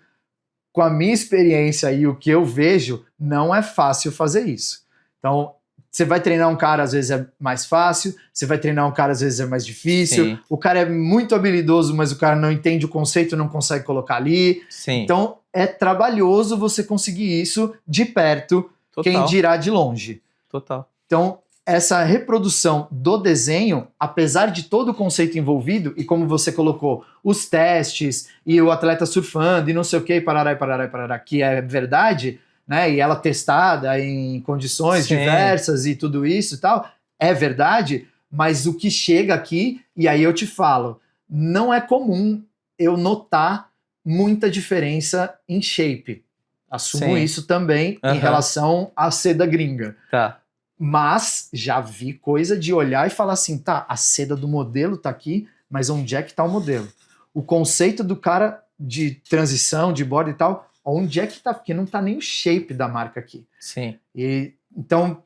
Com a minha experiência e o que eu vejo, não é fácil fazer isso. Então, você vai treinar um cara, às vezes é mais fácil, você vai treinar um cara, às vezes é mais difícil, Sim. o cara é muito habilidoso, mas o cara não entende o conceito, não consegue colocar ali. Sim, Então, é trabalhoso você conseguir isso de perto, total. quem dirá de longe. Total. Então, essa reprodução do desenho, apesar de todo o conceito envolvido, e como você colocou, os testes, e o atleta surfando, e não sei o que, parará, que é verdade, né? E ela testada em condições Sim. diversas e tudo isso e tal, é verdade, mas o que chega aqui, e aí eu te falo, não é comum eu notar muita diferença em shape. Assumo Sim. isso também em Aham. relação à seda gringa. Tá. Mas já vi coisa de olhar e falar assim, tá, a seda do modelo tá aqui, mas onde é que tá o modelo? O conceito do cara de transição, de borda e tal, onde é que tá? Porque não tá nem o shape da marca aqui. Sim. E, então,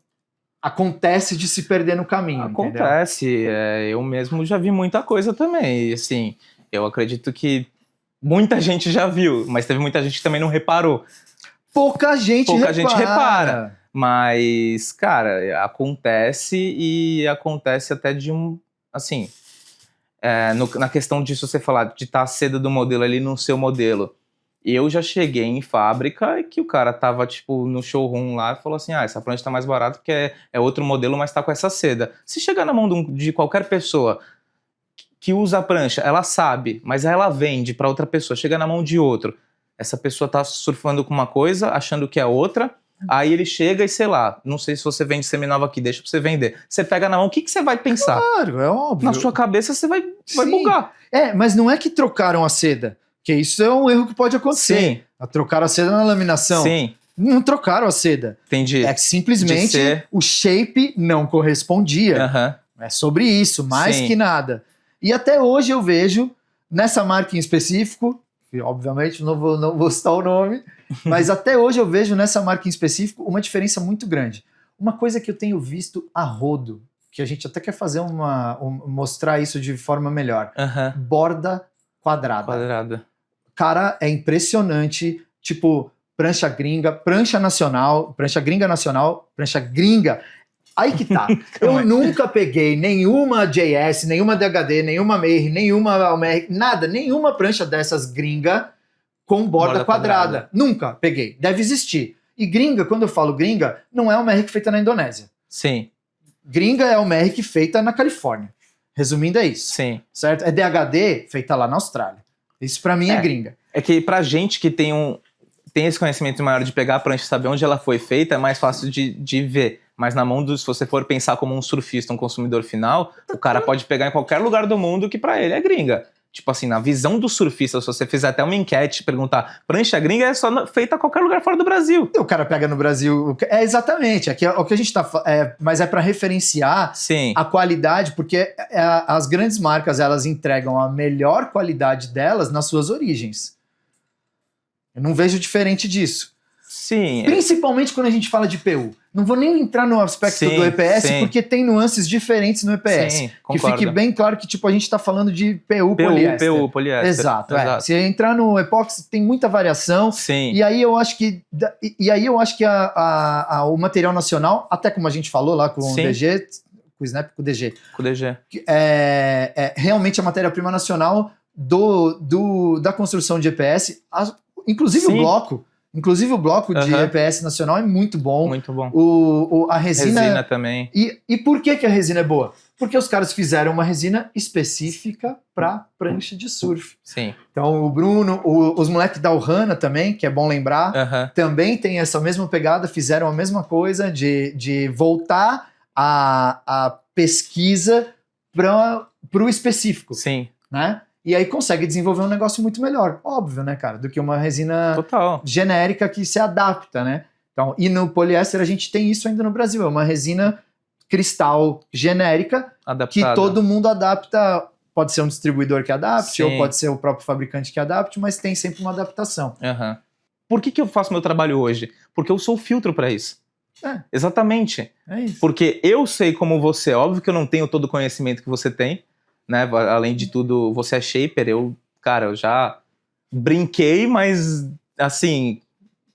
acontece de se perder no caminho, entendeu? Acontece, eu mesmo já vi muita coisa também, e assim, eu acredito que muita gente já viu, mas teve muita gente que também não reparou. Pouca gente repara. Mas, cara, acontece e acontece até de assim, na questão disso você falar de estar a seda do modelo ali no seu modelo. Eu já cheguei em fábrica e que o cara tava, tipo, no showroom lá e falou assim, essa prancha tá mais barata porque é outro modelo, mas tá com essa seda. Se chegar na mão de qualquer pessoa que usa a prancha, ela sabe, mas ela vende pra outra pessoa, chega na mão de outro, essa pessoa tá surfando com uma coisa, achando que é outra, aí ele chega e, sei lá, não sei se você vende seminova aqui, deixa pra você vender. Você pega na mão, o que você vai pensar? Claro, é óbvio. Na sua cabeça você vai bugar. Mas não é que trocaram a seda. Porque isso é um erro que pode acontecer. Sim. Trocaram a seda na laminação. Sim. Não trocaram a seda. Entendi. É que simplesmente o shape não correspondia. Uhum. É sobre isso, mais Sim. que nada. E até hoje eu vejo, nessa marca em específico, que obviamente não vou citar o nome, mas até hoje eu vejo nessa marca em específico uma diferença muito grande. Uma coisa que eu tenho visto a rodo, que a gente até quer fazer mostrar isso de forma melhor. Uhum. Borda quadrada. Cara, é impressionante, tipo, prancha gringa nacional, prancha gringa. Aí que tá. Eu nunca peguei nenhuma JS, nenhuma DHD, nenhuma Meir, nenhuma Almer, nada, nenhuma prancha dessas gringa com borda quadrada. Nunca peguei. Deve existir. E gringa, quando eu falo gringa, não é uma Merrick feita na Indonésia. Sim. Gringa é uma Merrick feita na Califórnia. Resumindo, é isso. Sim. Certo? É DHD feita lá na Austrália. Isso pra mim é gringa. É que pra gente que tem esse conhecimento maior de pegar a prancha e saber onde ela foi feita, é mais fácil de ver. Mas na mão se você for pensar como um surfista, um consumidor final, o cara pode pegar em qualquer lugar do mundo que pra ele é gringa. Tipo assim, na visão do surfista, se você fizer até uma enquete, perguntar, prancha gringa é só feita a qualquer lugar fora do Brasil. O cara pega no Brasil... Exatamente. Aqui, o que a gente tá... mas é para referenciar Sim. A qualidade, porque as grandes marcas, elas entregam a melhor qualidade delas nas suas origens. Eu não vejo diferente disso. Sim. Principalmente quando a gente fala de PU. Não vou nem entrar no aspecto do EPS, porque tem nuances diferentes no EPS. Sim, que fique bem claro que tipo, a gente está falando de PU poliéster. PU poliéster. Exato. Se entrar no epóxi, tem muita variação. Sim. E aí eu acho que, o material nacional, até como a gente falou lá com o DG, com o Snap, com o DG. Com o DG. Realmente a matéria-prima nacional da construção de EPS, inclusive o bloco. Inclusive o bloco de EPS nacional é muito bom. Muito bom. A resina também. E por que a resina é boa? Porque os caras fizeram uma resina específica para prancha de surf. Sim. Então o Bruno, os moleques da Ohana também, que é bom lembrar, também tem essa mesma pegada, fizeram a mesma coisa de voltar a pesquisa para o específico. Sim. Né? E aí consegue desenvolver um negócio muito melhor, óbvio, né, cara? Do que uma resina genérica que se adapta, né? Então, e no poliéster a gente tem isso ainda no Brasil. É uma resina cristal genérica adaptada, que todo mundo adapta. Pode ser um distribuidor que adapte, ou pode ser o próprio fabricante que adapte, mas tem sempre uma adaptação. Por que eu faço meu trabalho hoje? Porque eu sou o filtro para isso. Exatamente. É isso. Porque eu sei como você, óbvio que eu não tenho todo o conhecimento que você tem, né? Além de tudo, você é shaper, eu já brinquei, mas assim,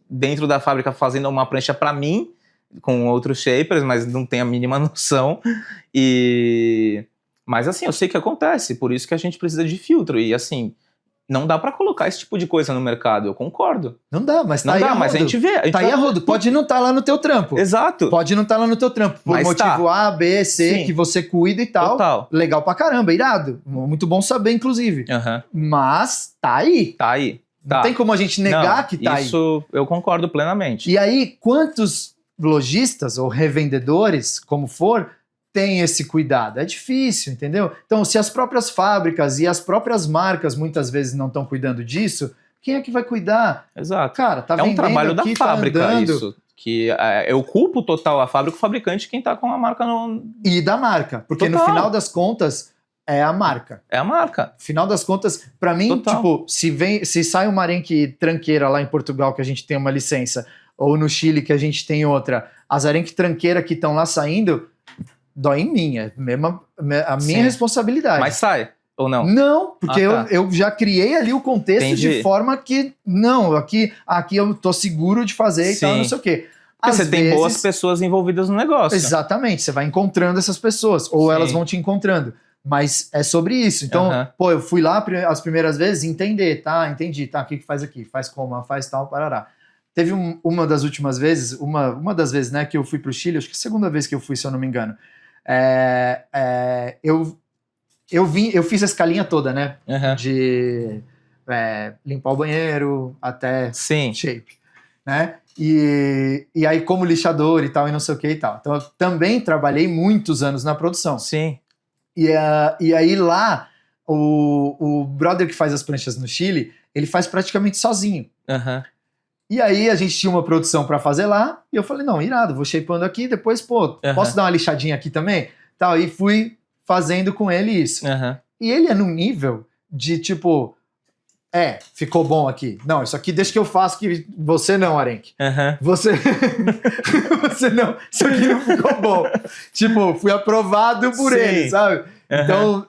dentro da fábrica fazendo uma prancha para mim, com outros shapers, mas não tenho a mínima noção. Mas assim, eu sei que acontece, por isso que a gente precisa de filtro. E assim, não dá pra colocar esse tipo de coisa no mercado, eu concordo. Não dá, mas tá aí a rodo. Mas a gente vê. Tá aí a rodo, pode não estar lá no teu trampo. Exato. Pode não estar lá no teu trampo, por motivo A, B, C, que você cuida e tal. Total. Legal pra caramba, irado. Muito bom saber, inclusive. Mas tá aí. Tá aí. Não tem como a gente negar que tá aí. Isso eu concordo plenamente. E aí, quantos lojistas ou revendedores, como for, tem esse cuidado? É difícil, entendeu? Então, se as próprias fábricas e as próprias marcas muitas vezes não estão cuidando disso, quem é que vai cuidar? Exato. Cara, tá vendendo um trabalho aqui, da fábrica, tá andando. isso. Que eu culpo total a fábrica, o fabricante, quem tá com a marca no... E da marca, porque Total. no final das contas é a marca. É a marca. Final das contas, pra mim, Total. tipo, se sai uma arenque tranqueira lá em Portugal, que a gente tem uma licença, ou no Chile, que a gente tem outra, as arenque tranqueira que estão lá saindo, dói em mim, é a minha Sim. responsabilidade. Mas sai, ou não? Não, porque Ah, tá. eu já criei ali o contexto Entendi. de forma que, não, aqui eu tô seguro de fazer e Sim. tal, não sei o quê. Porque Às você tem vezes- boas pessoas envolvidas no negócio. Exatamente, você vai encontrando essas pessoas, ou Sim. elas vão te encontrando. Mas é sobre isso. Então, Aham. pô, eu fui lá as primeiras vezes entender, tá? Entendi, tá? O que faz aqui? Faz como? Faz tal, parará. Teve uma das últimas vezes, uma das vezes, né, que eu fui pro Chile, acho que a segunda vez que eu fui, se eu não me engano. Eu fiz a escalinha toda, né? Aham. De limpar o banheiro até Sim. shape, né? E aí como lixador e tal, e não sei o que e tal. Então eu também trabalhei muitos anos na produção. Sim. E aí lá, o brother que faz as pranchas no Chile, ele faz praticamente sozinho. Aham. E aí a gente tinha uma produção pra fazer lá, e eu falei, não, irado, vou shapeando aqui, depois, pô, Aham. posso dar uma lixadinha aqui também? Tal, e fui fazendo com ele isso. Aham. E ele é num nível de tipo, ficou bom aqui. Não, isso aqui deixa que eu faço, que você não, Arenque. Aham. Você você não, isso aqui não ficou bom. Tipo, fui aprovado por Sim. ele, sabe? Aham. Então,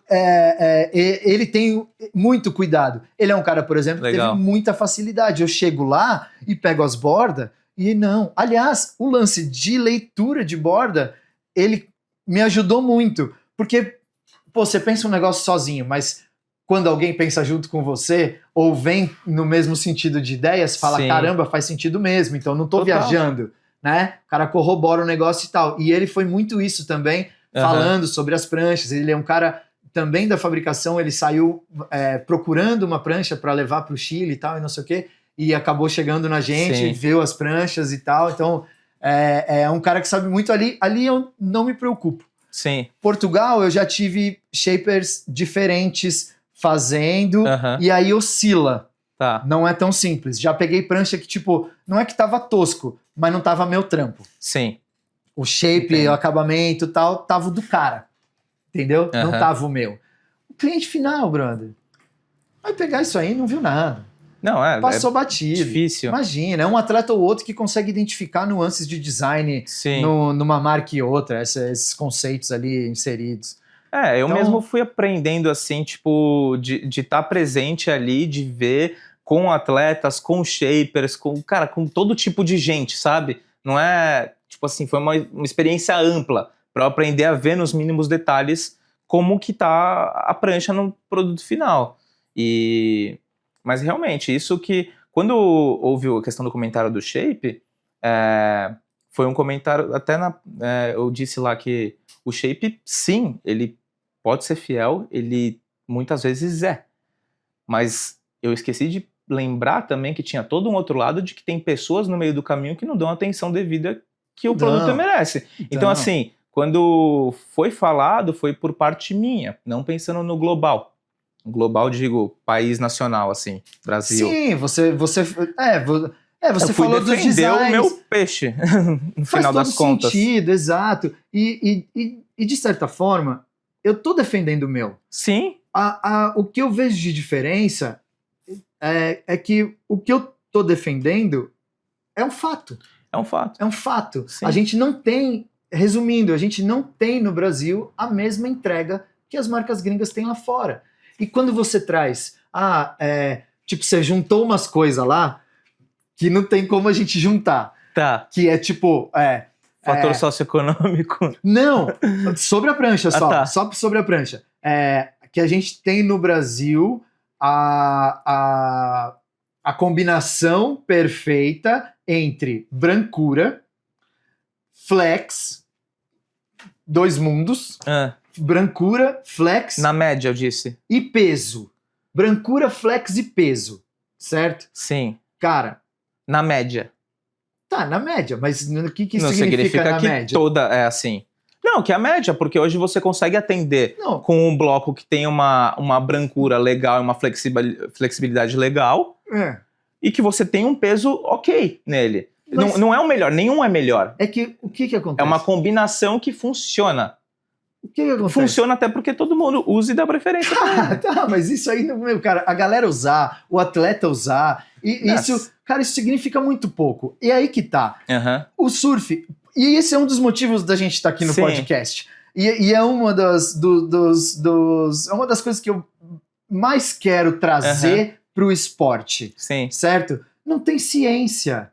ele tem muito cuidado. Ele é um cara, por exemplo, que Legal. teve muita facilidade. Eu chego lá e pego as bordas e não. Aliás, o lance de leitura de borda, ele me ajudou muito. Porque, pô, você pensa um negócio sozinho, mas quando alguém pensa junto com você, ou vem no mesmo sentido de ideias, fala, Sim. caramba, faz sentido mesmo, então não tô Total. viajando, né? O cara corrobora o negócio e tal. E ele foi muito isso também, Aham. falando sobre as pranchas. Ele é um cara também da fabricação, ele saiu procurando uma prancha para levar para o Chile e tal, e não sei o quê, e acabou chegando na gente, Sim. viu as pranchas e tal. Então, é um cara que sabe muito ali. Ali eu não me preocupo. Sim. Portugal, eu já tive shapers diferentes fazendo, Aham. e aí oscila. Tá. Não é tão simples. Já peguei prancha que, tipo, não é que tava tosco, mas não tava meu trampo. Sim. O shape, Entendo. o acabamento e tal, tava o do cara. Entendeu? Não Aham. tava o meu. O cliente final, brother, vai pegar isso aí e não viu nada. Não, Passou é batido. difícil. Imagina, é um atleta ou outro que consegue identificar nuances de design Sim. numa marca e outra, esses conceitos ali inseridos. Eu Então- mesmo fui aprendendo assim, tipo, de estar presente ali, de ver com atletas, com shapers, com todo tipo de gente, sabe? Não é, tipo assim, foi uma experiência ampla para eu aprender a ver nos mínimos detalhes como que tá a prancha no produto final. Mas realmente, isso que, quando houve a questão do comentário do shape, foi um comentário, até eu disse lá que o shape, sim, ele pode ser fiel, ele muitas vezes é. Mas eu esqueci de lembrar também que tinha todo um outro lado de que tem pessoas no meio do caminho que não dão a atenção devida que o Não. produto merece. Então, assim, quando foi falado, foi por parte minha, não pensando no global. Global, digo, país nacional, assim, Brasil. Sim, você eu fui falou dos defender designs. o meu peixe, no Faz final todo das contas. sentido, exato. E de certa forma, eu tô defendendo o meu. Sim, O que eu vejo de diferença é que o que eu tô defendendo é um fato. é um fato. É um fato. Sim. A gente não tem, resumindo, a gente não tem no Brasil a mesma entrega que as marcas gringas têm lá fora. E quando você traz, tipo, você juntou umas coisas lá que não tem como a gente juntar. Tá. Que é tipo, Fator socioeconômico. não, sobre a prancha só, tá. só sobre a prancha. Que a gente tem no Brasil a combinação perfeita entre brancura, flex, dois mundos, brancura, flex Na média, eu disse. e peso. Brancura, flex e peso, certo? Sim. Cara, Na média. tá na média, mas o que Não significa na que média? toda é assim. Não, que é a média, porque hoje você consegue atender Não, com um bloco que tem uma brancura legal e uma flexibilidade legal é. e que você tem um peso ok nele. Mas Não é o melhor, nenhum é melhor. é que o que acontece? É uma combinação que funciona. O que acontece? Funciona até porque todo mundo usa e dá preferência pra ele. Tá, mas isso aí, meu, cara, a galera usar, o atleta usar, e Nossa. isso, cara, isso significa muito pouco. E aí que tá. Aham. O surf, e esse é um dos motivos da gente estar aqui no Sim. podcast. E é uma é uma das coisas que eu mais quero trazer pro esporte, Sim. certo? Não tem ciência.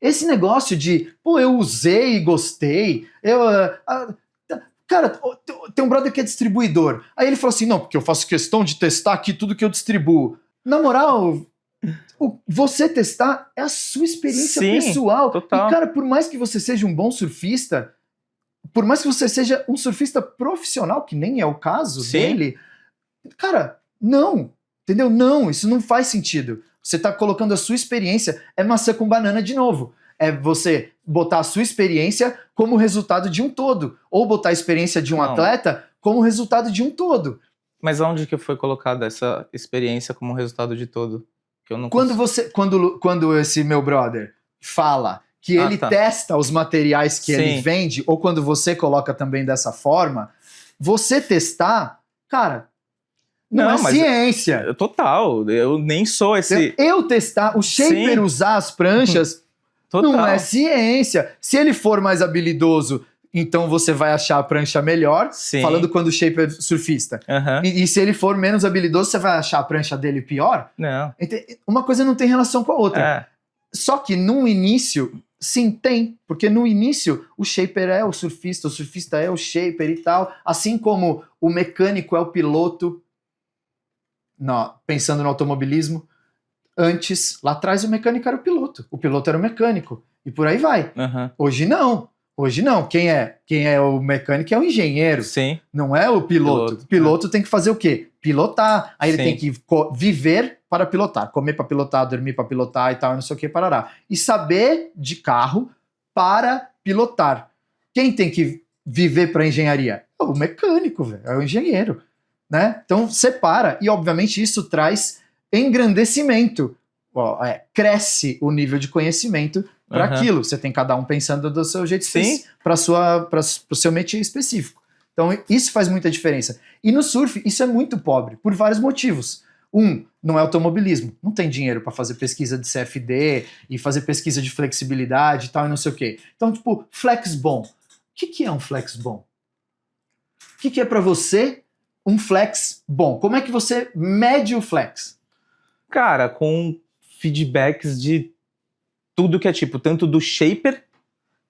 Esse negócio de, pô, eu usei e gostei, cara, tem um brother que é distribuidor. Aí ele falou assim, não, porque eu faço questão de testar aqui tudo que eu distribuo. Na moral, você testar é a sua experiência Sim, pessoal. total. E, cara, por mais que você seja um bom surfista, por mais que você seja um surfista profissional, que nem é o caso Sim. dele, cara, não. Entendeu? Não, isso não faz sentido. Você tá colocando a sua experiência, é maçã com banana de novo. É você botar a sua experiência como resultado de um todo. Ou botar a experiência de um Não. atleta como resultado de um todo. Mas aonde que foi colocada essa experiência como resultado de todo? Que eu não Quando esse meu brother fala que ele tá. testa os materiais que ele Sim. vende, ou quando você coloca também dessa forma, você testar, cara, não Não, é mas ciência. Total, eu nem sou esse. Eu testar, o shaper Sim. usar as pranchas, Total. não é ciência. Se ele for mais habilidoso, então você vai achar a prancha melhor, Sim. falando quando o shaper surfista. Aham. E se ele for menos habilidoso, você vai achar a prancha dele pior? Não. Uma coisa não tem relação com a outra. É. Só que no início, sim, tem. Porque no início, o shaper é o surfista é o shaper e tal. Assim como o mecânico é o piloto, pensando no automobilismo. Antes, lá atrás, o mecânico era o piloto era o mecânico. E por aí vai. Aham. Hoje não. Quem é o mecânico é o engenheiro. Sim. Não é o piloto. O piloto tem que fazer o quê? Pilotar. Aí ele Sim. tem que viver para pilotar. Comer para pilotar, dormir para pilotar e tal, não sei o que, parará. E saber de carro para pilotar. Quem tem que viver para engenharia? É o mecânico, velho. É o engenheiro. Né? Então separa. E obviamente isso traz engrandecimento. Cresce o nível de conhecimento para Aham. aquilo. Você tem cada um pensando do seu jeito Sim. para o seu métier específico. Então, isso faz muita diferença. E no surf, isso é muito pobre, por vários motivos. Não é automobilismo. Não tem dinheiro para fazer pesquisa de CFD e fazer pesquisa de flexibilidade e tal, e não sei o quê. Então, tipo, flex bom. O que é um flex bom? O que é para você um flex bom? Como é que você mede o flex? Cara, com feedbacks de tudo que é tipo, tanto do shaper,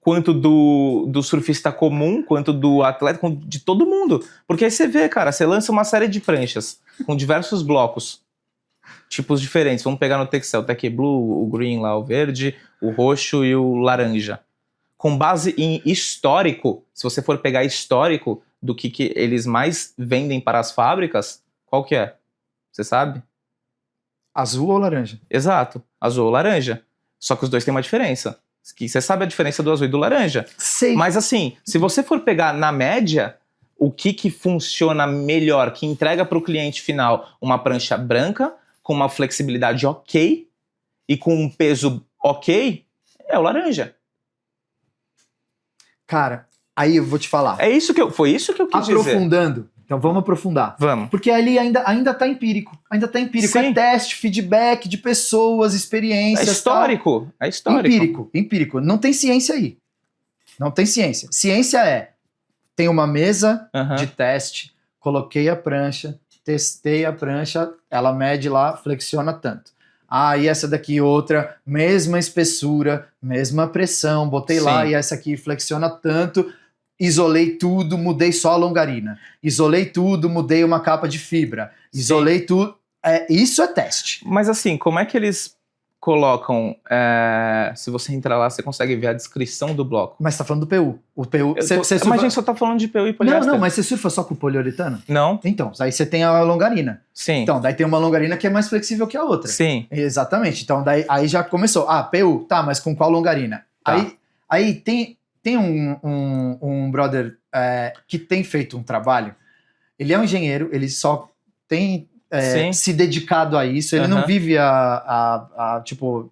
quanto do surfista comum, quanto do atleta, de todo mundo. Porque aí você vê, cara, você lança uma série de pranchas com diversos blocos, tipos diferentes. Vamos pegar no Texel, Tech Blue, o green lá, o verde, o roxo e o laranja. Com base em histórico, se você for pegar histórico do que eles mais vendem para as fábricas, qual que é? Você sabe? Azul ou laranja? Exato, azul ou laranja. Só que os dois têm uma diferença. Que você sabe a diferença do azul e do laranja. Sei. Mas assim, se você for pegar na média, o que funciona melhor, que entrega para o cliente final uma prancha branca, com uma flexibilidade ok, e com um peso ok, é o laranja. Cara, aí eu vou te falar. Foi isso que eu quis dizer. Aprofundando. Então vamos aprofundar. Vamos. Porque ali ainda tá empírico. Ainda tá empírico. Sim. É teste, feedback de pessoas, experiências. É histórico. Tal. É histórico. Empírico. Não tem ciência aí. Não tem ciência. Ciência tem uma mesa de teste, coloquei a prancha, testei a prancha, ela mede lá, flexiona tanto. E essa daqui outra, mesma espessura, mesma pressão, botei lá e essa aqui flexiona tanto. Isolei tudo, mudei só a longarina. Isolei tudo, mudei uma capa de fibra. Isolei tudo. Isso é teste. Mas assim, como é que eles colocam... se você entrar lá, você consegue ver a descrição do bloco. Mas você tá falando do PU. O PU Mas a gente só tá falando de PU e poliéster. Não, mas você surfa só com poliuretano? Não. Então, aí você tem a longarina. Sim. Então, daí tem uma longarina que é mais flexível que a outra. Sim. Exatamente. Então, aí já começou. PU, tá, mas com qual longarina? Tá. Aí tem um brother que tem feito um trabalho. Ele é um engenheiro, ele só tem se dedicado a isso. Ele não vive tipo...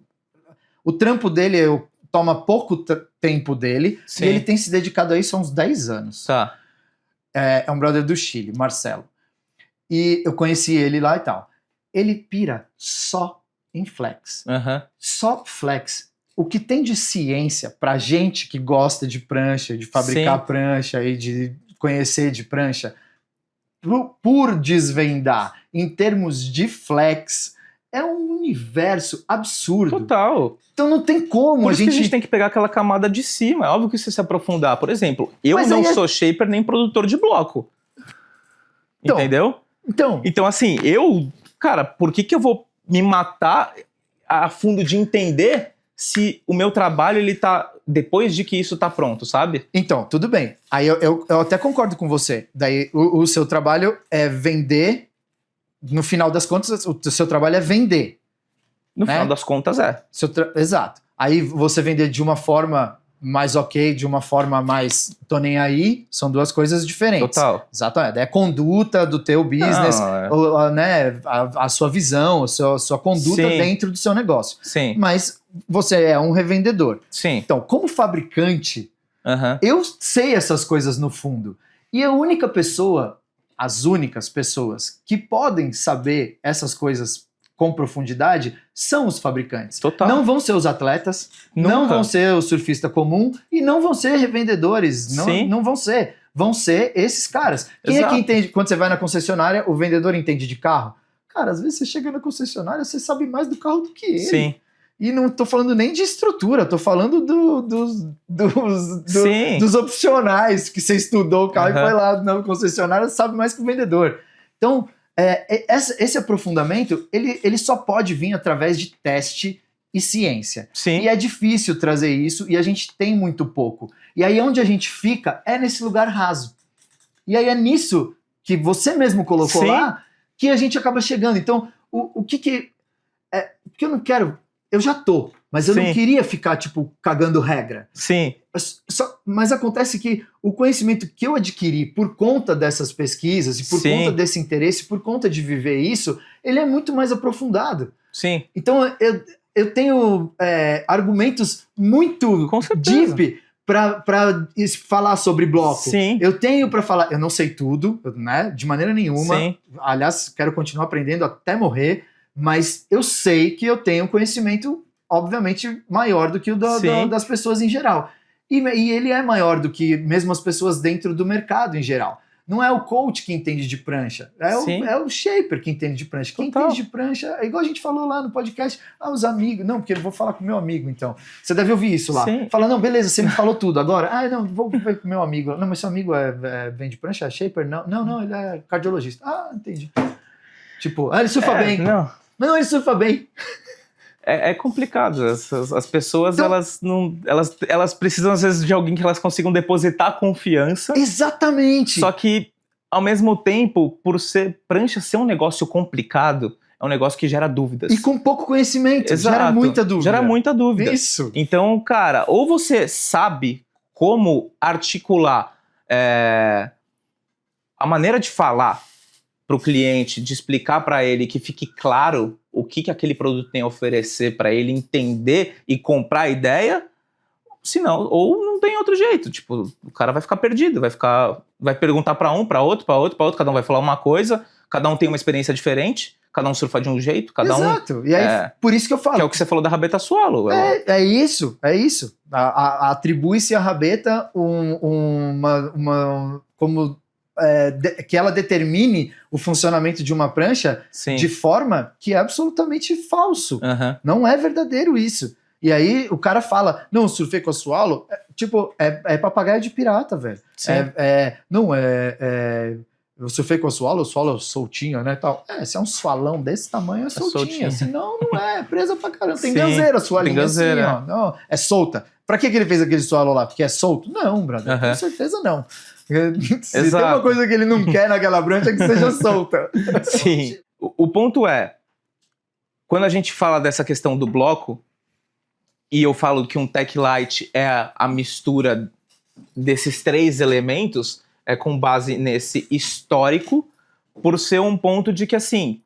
O trampo dele, toma pouco tempo dele, Sim. e ele tem se dedicado a isso há uns 10 anos. Tá. É um brother do Chile, Marcelo. E eu conheci ele lá e tal. Ele pira só em flex. Aham. Só flex. O que tem de ciência pra gente que gosta de prancha, de fabricar Sim. prancha e de conhecer de prancha, por desvendar em termos de flex, é um universo absurdo. Total. Então não tem como Por a isso que gente... a gente tem que pegar aquela camada de cima. É óbvio que você se aprofundar. Por exemplo, eu Mas não aí sou shaper nem produtor de bloco. Então, Entendeu? Então, assim, cara, por que eu vou me matar a fundo de entender se o meu trabalho, ele tá depois de que isso tá pronto, sabe? Então, tudo bem. Aí eu até concordo com você. Daí o seu trabalho é vender. No final das contas, o seu trabalho é vender. No Né? final das contas, é. Exato. Aí você vender de uma forma mais ok, de uma forma mais tô nem aí, são duas coisas diferentes. Total. Exatamente. É a conduta do teu business, Não, né, a sua visão, a sua conduta Sim. dentro do seu negócio. Sim, Mas você é um revendedor. sim. Então, como fabricante, Aham. eu sei essas coisas no fundo. E a única pessoa, as únicas pessoas que podem saber essas coisas com profundidade são os fabricantes. Total. Não vão ser os atletas, Nunca. não vão ser o surfista comum e não vão ser revendedores. Sim. Não vão ser. Vão ser esses caras. Quem é Exato. que entende? Quando você vai na concessionária, o vendedor entende de carro? Cara, às vezes você chega na concessionária, você sabe mais do carro do que ele. Sim. E não tô falando nem de estrutura, tô falando Sim. dos opcionais, que você estudou o carro e Aham. foi lá na concessionária, sabe mais que o vendedor. Então, esse aprofundamento, ele só pode vir através de teste e ciência. Sim. E é difícil trazer isso, e a gente tem muito pouco. E aí onde a gente fica é nesse lugar raso. E aí é nisso que você mesmo colocou Sim. lá, que a gente acaba chegando. Então, o que porque eu não quero... Eu já tô, mas eu não Sim. queria ficar, tipo, cagando regra. Sim. Mas acontece que o conhecimento que eu adquiri por conta dessas pesquisas e por Sim. conta desse interesse, por conta de viver isso, ele é muito mais aprofundado. Sim. Então eu tenho argumentos muito Com certeza. deep para falar sobre bloco. Sim. Eu tenho para falar, eu não sei tudo, né, de maneira nenhuma. Sim. Aliás, quero continuar aprendendo até morrer, mas eu sei que eu tenho um conhecimento, obviamente, maior do que o das pessoas em geral. E ele é maior do que mesmo as pessoas dentro do mercado em geral. Não é o coach que entende de prancha, é o shaper que entende de prancha. Quem Total. entende de prancha, é igual a gente falou lá no podcast, os amigos. Não, porque eu vou falar com o meu amigo, então. Você deve ouvir isso lá. Sim. Fala, não, beleza, você me falou tudo agora. Não, vou ver com o meu amigo. Não, mas seu amigo vende prancha, é shaper? Não, ele é cardiologista. Entendi. Tipo, ele surfa bem. Não, ele surfa bem. É complicado. As pessoas, Então- elas precisam, às vezes, de alguém que elas consigam depositar confiança. Exatamente. Só que, ao mesmo tempo, por prancha ser um negócio complicado, é um negócio que gera dúvidas. E com pouco conhecimento, Exato. gera muita dúvida. Gera muita dúvida. Isso. Então, cara, ou você sabe como articular a maneira de falar para o cliente, de explicar para ele, que fique claro o que aquele produto tem a oferecer para ele entender e comprar a ideia, senão, ou não tem outro jeito, tipo, o cara vai ficar perdido, vai perguntar para um, para outro, cada um vai falar uma coisa, cada um tem uma experiência diferente, cada um surfa de um jeito, cada um... Exato. E aí, por isso que eu falo. Que é o que você falou da rabeta swallow. É isso. Atribui-se à rabeta que ela determine o funcionamento de uma prancha Sim. de forma que é absolutamente falso. Aham. Não é verdadeiro isso. E aí o cara fala, não, surfei com a swallow, é papagaio de pirata, velho. Sim. Eu surfei com a swallow soltinha, né, tal. Se é um swalão desse tamanho, é soltinha. Senão não é presa pra caramba. Tem Sim, ganzeira, a sua tem linha ganzeira. assim, ó. Não, é solta. Pra que ele fez aquele swallow lá? Porque é solto? Não, brother, Aham. com certeza não. Se tem Exato. uma coisa que ele não quer naquela brancha é que seja solta. Sim. O ponto é, quando a gente fala dessa questão do bloco, e eu falo que um tech light é a mistura desses três elementos, é com base nesse histórico, por ser um ponto de que, assim,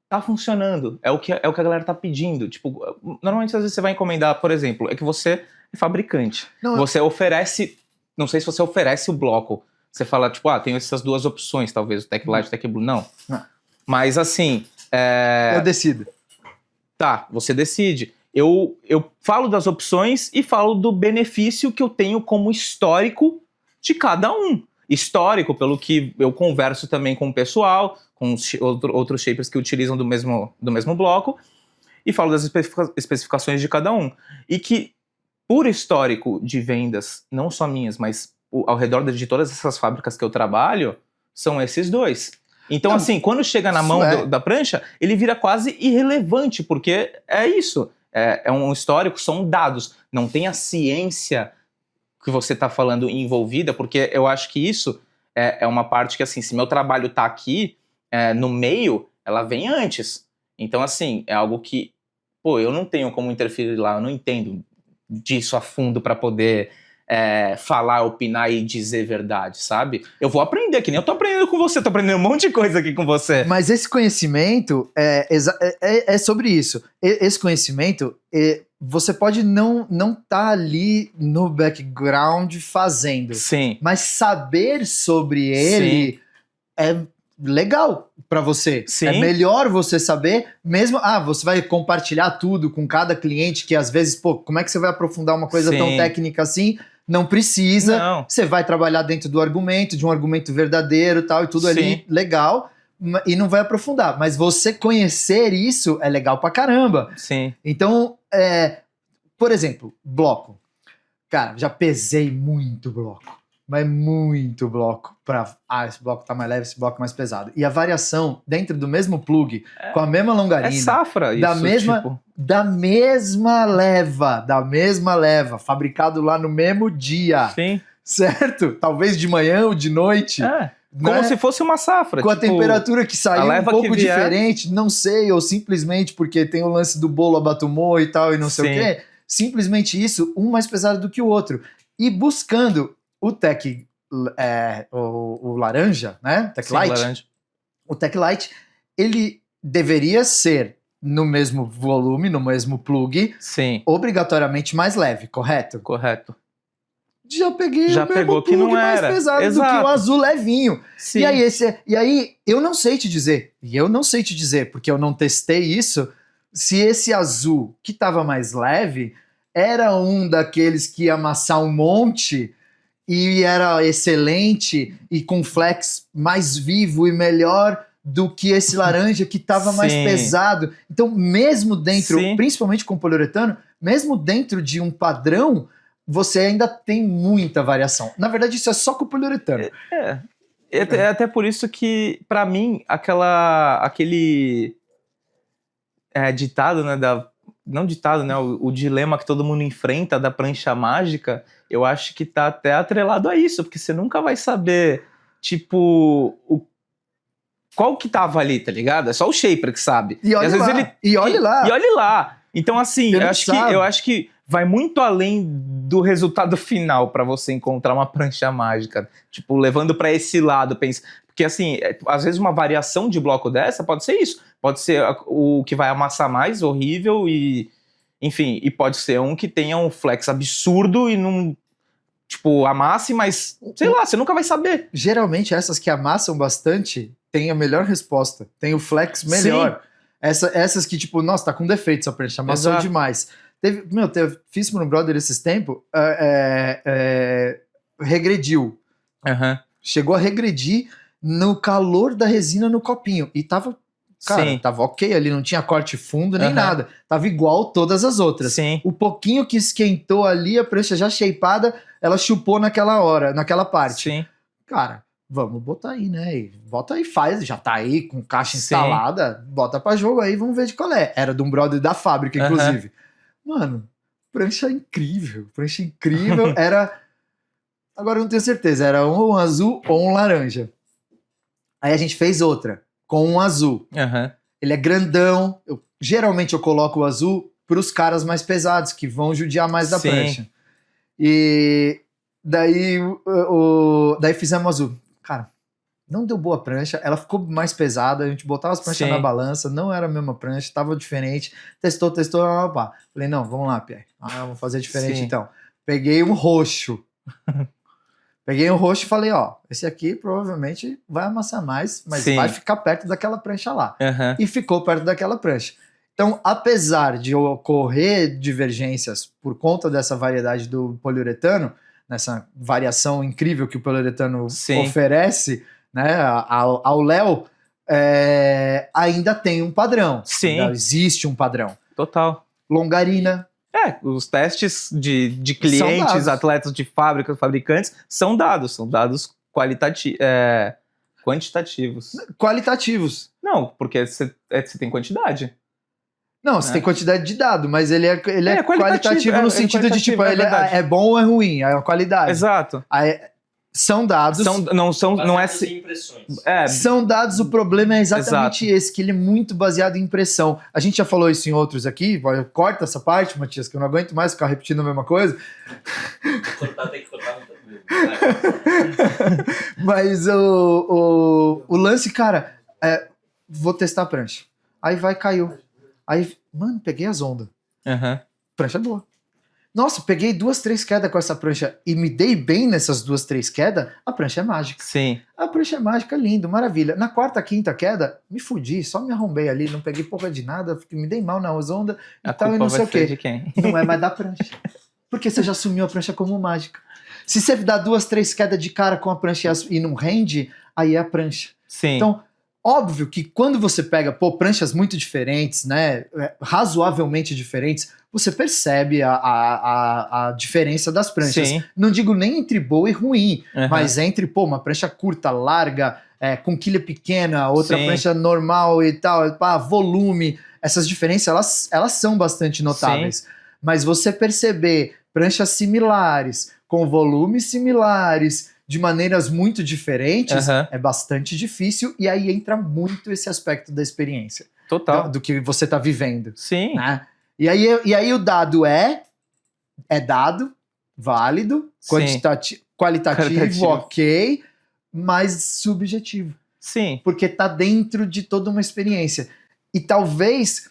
tá funcionando, é o que a galera tá pedindo. Tipo, normalmente às vezes você vai encomendar, por exemplo, é que você fabricante. Não, Você oferece, não sei se você oferece o bloco. Você fala, tipo, tem essas duas opções, talvez, o Tech Light e o Tech Blue. Não. Mas assim... eu decido. Tá, você decide. Eu falo das opções e falo do benefício que eu tenho como histórico de cada um. Histórico, pelo que eu converso também com o pessoal, com outros shapers que utilizam do mesmo bloco, e falo das especificações de cada um. E que, por histórico de vendas, não só minhas, mas ao redor de todas essas fábricas que eu trabalho, são esses dois. Então, Não, assim, quando chega na mão da prancha, ele vira quase irrelevante, porque é isso. É um histórico, são dados. Não tem a ciência que você está falando envolvida, porque eu acho que isso é uma parte que, assim, se meu trabalho está aqui, no meio, ela vem antes. Então, assim, é algo que, eu não tenho como interferir lá, eu não entendo disso a fundo para poder falar, opinar e dizer verdade, sabe? Eu vou aprender, que nem eu tô aprendendo com você, tô aprendendo um monte de coisa aqui com você. Mas esse conhecimento é sobre isso. Esse conhecimento, você pode não tá ali no background fazendo. Sim. Mas saber sobre ele é legal para você. Sim. É melhor você saber, mesmo... você vai compartilhar tudo com cada cliente, que às vezes, como é que você vai aprofundar uma coisa tão técnica assim? Não precisa. Não. Você vai trabalhar dentro do argumento, de um argumento verdadeiro tal, e tudo ali legal, e não vai aprofundar. Mas você conhecer isso é legal pra caramba. Sim. Então, por exemplo, bloco. Cara, já pesei muito bloco. Mas muito bloco pra... esse bloco tá mais leve, esse bloco mais pesado. E a variação dentro do mesmo plug, com a mesma longarina... É safra da isso, mesma, tipo... da mesma leva, fabricado lá no mesmo dia. Sim. Certo? Talvez de manhã ou de noite. Como se fosse uma safra. Com a temperatura que saiu um pouco diferente, não sei, ou simplesmente porque tem o lance do bolo abatumou e tal, e não sei o quê. Simplesmente isso, um mais pesado do que o outro. E buscando o Tech, o laranja, né? Tech Light. Laranja. O Tech Light, ele deveria ser no mesmo volume, no mesmo plug, obrigatoriamente mais leve, correto? Correto. Já peguei o mesmo plug que não mais era pesado do que o azul levinho. Sim. E aí, eu não sei te dizer, porque eu não testei isso, se esse azul que estava mais leve era um daqueles que ia amassar um monte e era excelente e com flex mais vivo e melhor do que esse laranja que estava mais pesado. Então, mesmo dentro, principalmente com poliuretano, mesmo dentro de um padrão, você ainda tem muita variação. Na verdade, isso é só com o poliuretano. É até por isso que, pra mim, aquele ditado, né, não ditado, né, o dilema que todo mundo enfrenta da prancha mágica, eu acho que tá até atrelado a isso, porque você nunca vai saber, tipo, qual que tava ali, tá ligado? É só o shaper que sabe. E olha lá. E olhe lá. Então, assim, eu acho que vai muito além do resultado final pra você encontrar uma prancha mágica. Tipo, levando pra esse lado, porque assim, às vezes uma variação de bloco dessa pode ser isso. Pode ser o que vai amassar mais, horrível, e enfim, e pode ser um que tenha um flex absurdo e não, tipo, amasse, mas sei lá, você nunca vai saber. Geralmente essas que amassam bastante têm a melhor resposta, tem o flex melhor. Essas que, tipo, nossa, tá com defeito essa prancha, amassou demais. Fiz para um brother esses tempos, regrediu. Chegou a regredir no calor da resina no copinho. E tava, tava ok ali, não tinha corte fundo nem nada. Tava igual todas as outras. O pouquinho que esquentou ali, a prancha já shapeada, ela chupou naquela parte. Cara, vamos botar aí, né? Bota aí, faz, já tá aí com caixa instalada, bota pra jogo aí, vamos ver de qual é. Era de um brother da fábrica, inclusive. Mano, prancha incrível. Era... Agora eu não tenho certeza, era um azul ou um laranja. Aí a gente fez outra, com um azul. Ele é grandão. Geralmente eu coloco o azul pros caras mais pesados, que vão judiar mais da prancha. E daí, daí fizemos azul. Cara, não deu boa prancha, ela ficou mais pesada, a gente botava as pranchas na balança, não era a mesma prancha, tava diferente, testou, falei, não, vamos lá, Pierre, vamos fazer diferente então. Peguei um roxo. Peguei um roxo e falei, ó, esse aqui provavelmente vai amassar mais, mas Sim. vai ficar perto daquela prancha lá. Aham. E ficou perto daquela prancha. Então, apesar de ocorrer divergências por conta dessa variedade do poliuretano, nessa variação incrível que o poliuretano Sim. oferece, né, ao Léo, ainda tem um padrão. Sim. Ainda existe um padrão. Total. Longarina. Os testes de São clientes, dados. atletas de fábricas, fabricantes, são dados quantitativos. Qualitativos. Não, porque você tem quantidade. Não, você Né? tem quantidade de dado, mas ele é qualitativo, qualitativo no sentido de, tipo, qualitativo, ele verdade. é bom ou é ruim, é a qualidade. Exato. São dados. Não é. Baseados em impressões. São dados, o problema é exatamente Exato. esse, que ele é muito baseado em impressão. A gente já falou isso em outros aqui, corta essa parte, Matias, que eu não aguento mais ficar repetindo a mesma coisa. Tem que cortar muito mesmo. Mas o lance, cara, vou testar a prancha. Aí caiu. Aí, mano, peguei as ondas. Aham. Prancha boa. Nossa, peguei 2, 3 quedas com essa prancha e me dei bem nessas 2, 3 quedas, a prancha é mágica. Sim. A prancha é mágica, lindo, maravilha. Na 4ª, 5ª queda, me fudi, só me arrombei ali, não peguei porra de nada, me dei mal nas ondas e A tal, e culpa não sei vai o ser quê. de quem? Não é mais da prancha. Porque você já assumiu a prancha como mágica. Se você dá 2, 3 quedas de cara com a prancha e não rende, aí é a prancha. Sim. Então, óbvio que quando você pega, pranchas muito diferentes, né, razoavelmente diferentes, você percebe a diferença das pranchas. Sim. Não digo nem entre boa e ruim, Aham. mas entre, uma prancha curta, larga, com quilha pequena, outra Sim. prancha normal e tal, volume, essas diferenças, elas são bastante notáveis. Mas você perceber pranchas similares, com volumes similares, de maneiras muito diferentes, Aham. é bastante difícil, e aí entra muito esse aspecto da experiência, Total. do que você está vivendo. Sim. Né? E aí o dado é dado, válido, Sim. qualitativo, ok, mas subjetivo, Sim. porque está dentro de toda uma experiência. E talvez,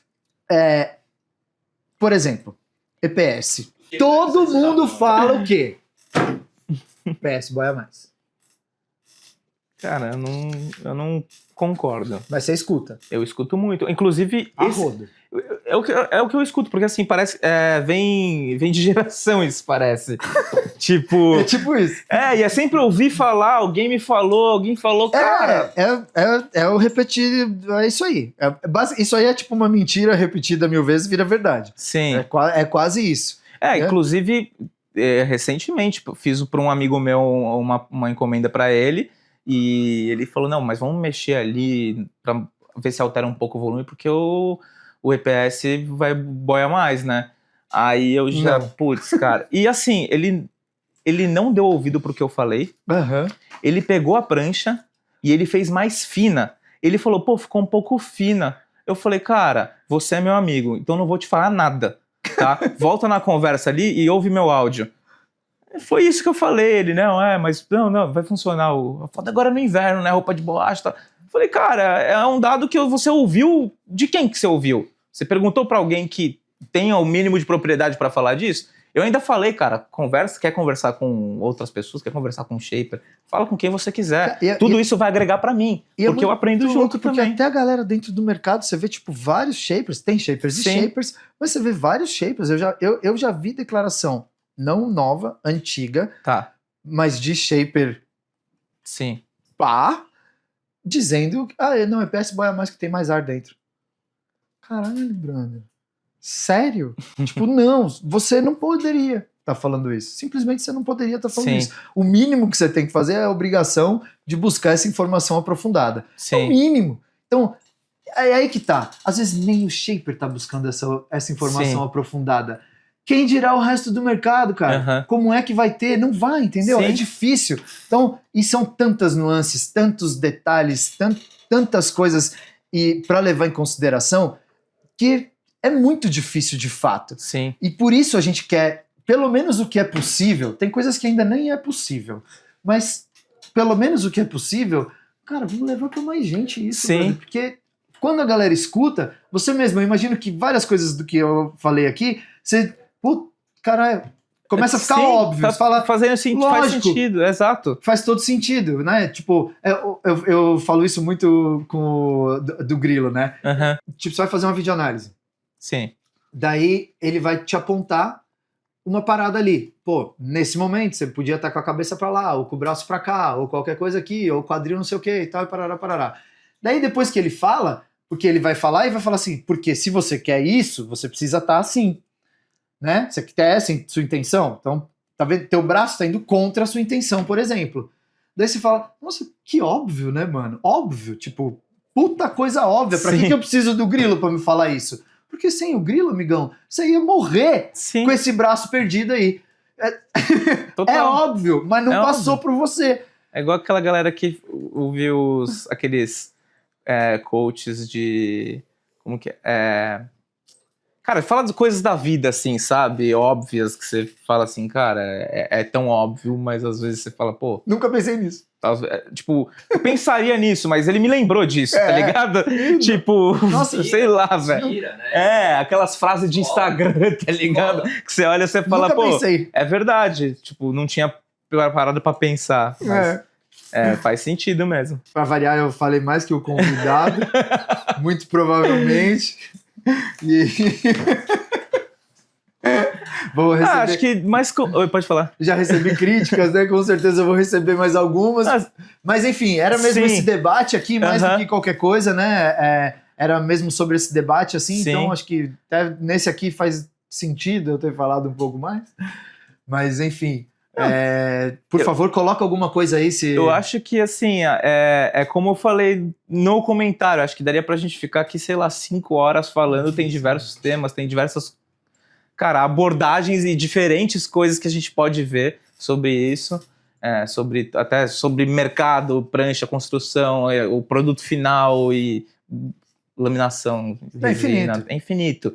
por exemplo, EPS. Todo mundo fala o quê? EPS boia mais. Cara, eu não concordo. Mas você escuta. Eu escuto muito. Inclusive, A esse rodo. é o que eu escuto, porque assim, parece. Vem de geração, isso parece. Tipo. É tipo isso. E é sempre ouvir falar, alguém falou, cara. É o repetir, é isso aí. Isso aí é tipo uma mentira repetida 1000 vezes vira verdade. Sim. É quase isso. Inclusive, recentemente, fiz para um amigo meu uma encomenda para ele, e ele falou, não, mas vamos mexer ali para ver se altera um pouco o volume, porque o EPS vai boia mais, né? Aí eu já, putz, cara. E assim, ele não deu ouvido pro que eu falei, ele pegou a prancha e ele fez mais fina. Ele falou, pô, ficou um pouco fina. Eu falei, cara, você é meu amigo, então não vou te falar nada, tá? Volta na conversa ali e ouve meu áudio. Foi isso que eu falei, ele, mas não, vai funcionar. Foda agora no inverno, né, roupa de borracha, tá? Falei, cara, é um dado que você ouviu, de quem que você ouviu? Você perguntou pra alguém que tenha o mínimo de propriedade pra falar disso? Eu ainda falei, cara, quer conversar com outras pessoas, quer conversar com um shaper, fala com quem você quiser. Tudo isso vai agregar pra mim, porque eu aprendo junto porque também. até a galera dentro do mercado, você vê tipo vários shapers, tem shapers e shapers, mas você vê vários shapers. Eu já vi declaração, não nova, antiga, Tá. mas de shaper Sim. dizendo, não, EPS boia mais que tem mais ar dentro. Caralho, brother. Sério? Tipo, não, você não poderia estar falando isso. Simplesmente você não poderia estar falando isso. O mínimo que você tem que fazer é a obrigação de buscar essa informação aprofundada. Sim. É o mínimo. Então, é aí que tá. Às vezes nem o shaper tá buscando essa informação aprofundada. Quem dirá o resto do mercado, cara? Como é que vai ter? Não vai, entendeu? Sim. É difícil. Então, e são tantas nuances, tantos detalhes, tantas coisas para levar em consideração que é muito difícil de fato. Sim. E por isso a gente quer, pelo menos o que é possível, tem coisas que ainda nem é possível, mas pelo menos o que é possível, cara, vamos levar para mais gente isso, brother, porque quando a galera escuta, você mesmo, eu imagino que várias coisas do que eu falei aqui, você, caralho, começa a ficar Sim, óbvio. tá Você fala, fazendo faz lógico. sentido, exato. faz todo sentido, né? Tipo, eu falo isso muito com do Grilo, né? Aham, Tipo, você vai fazer uma videoanálise. sim. Daí ele vai te apontar uma parada ali. Pô, nesse momento você podia estar com a cabeça pra lá, ou com o braço pra cá, ou qualquer coisa aqui, ou quadril não sei o que e tal, e parará, parará. Daí depois que ele fala, porque ele vai falar e vai falar assim, porque se você quer isso, você precisa estar assim, né? Você quer essa sua intenção? Então, tá vendo? Teu braço tá indo contra a sua intenção, por exemplo. Daí você fala, nossa, que óbvio, né, mano? Óbvio, tipo, puta coisa óbvia. Pra Sim. que eu preciso do Grilo pra me falar isso? Porque sem o Grilo, amigão, você ia morrer Sim, com esse braço perdido aí. total. É óbvio, mas não É passou óbvio. por você. É igual aquela galera que ouviu aqueles coaches de... Como que é? Cara, fala de coisas da vida, assim, sabe? Óbvias, que você fala assim, cara, é tão óbvio, mas às vezes você fala, pô, Nunca pensei nisso. tipo, eu pensaria nisso, mas ele me lembrou disso, tá ligado? Tipo, Nossa, sei lá, velho. Tira, né? Aquelas frases de Instagram, tá ligado? Que você olha e você fala, Nunca pô, pensei. é verdade. Tipo, não tinha parado pra pensar, mas faz sentido mesmo. Pra variar, eu falei mais que o convidado, muito provavelmente. E vou receber. Acho que mais... Oi, pode falar. Já recebi críticas, né? Com certeza eu vou receber mais algumas. Mas enfim, era mesmo Sim. esse debate aqui, mais do Aham. que qualquer coisa, né? Era mesmo sobre esse debate, assim. Sim. Então acho que até nesse aqui faz sentido eu ter falado um pouco mais. Mas enfim, por favor, coloca alguma coisa aí. Eu acho que, assim, é como eu falei no comentário, acho que daria pra gente ficar aqui, sei lá, 5 horas falando, tem diversos temas, tem diversas, cara, abordagens e diferentes coisas que a gente pode ver sobre isso, até sobre mercado, prancha, construção, o produto final e laminação. É infinito. É infinito.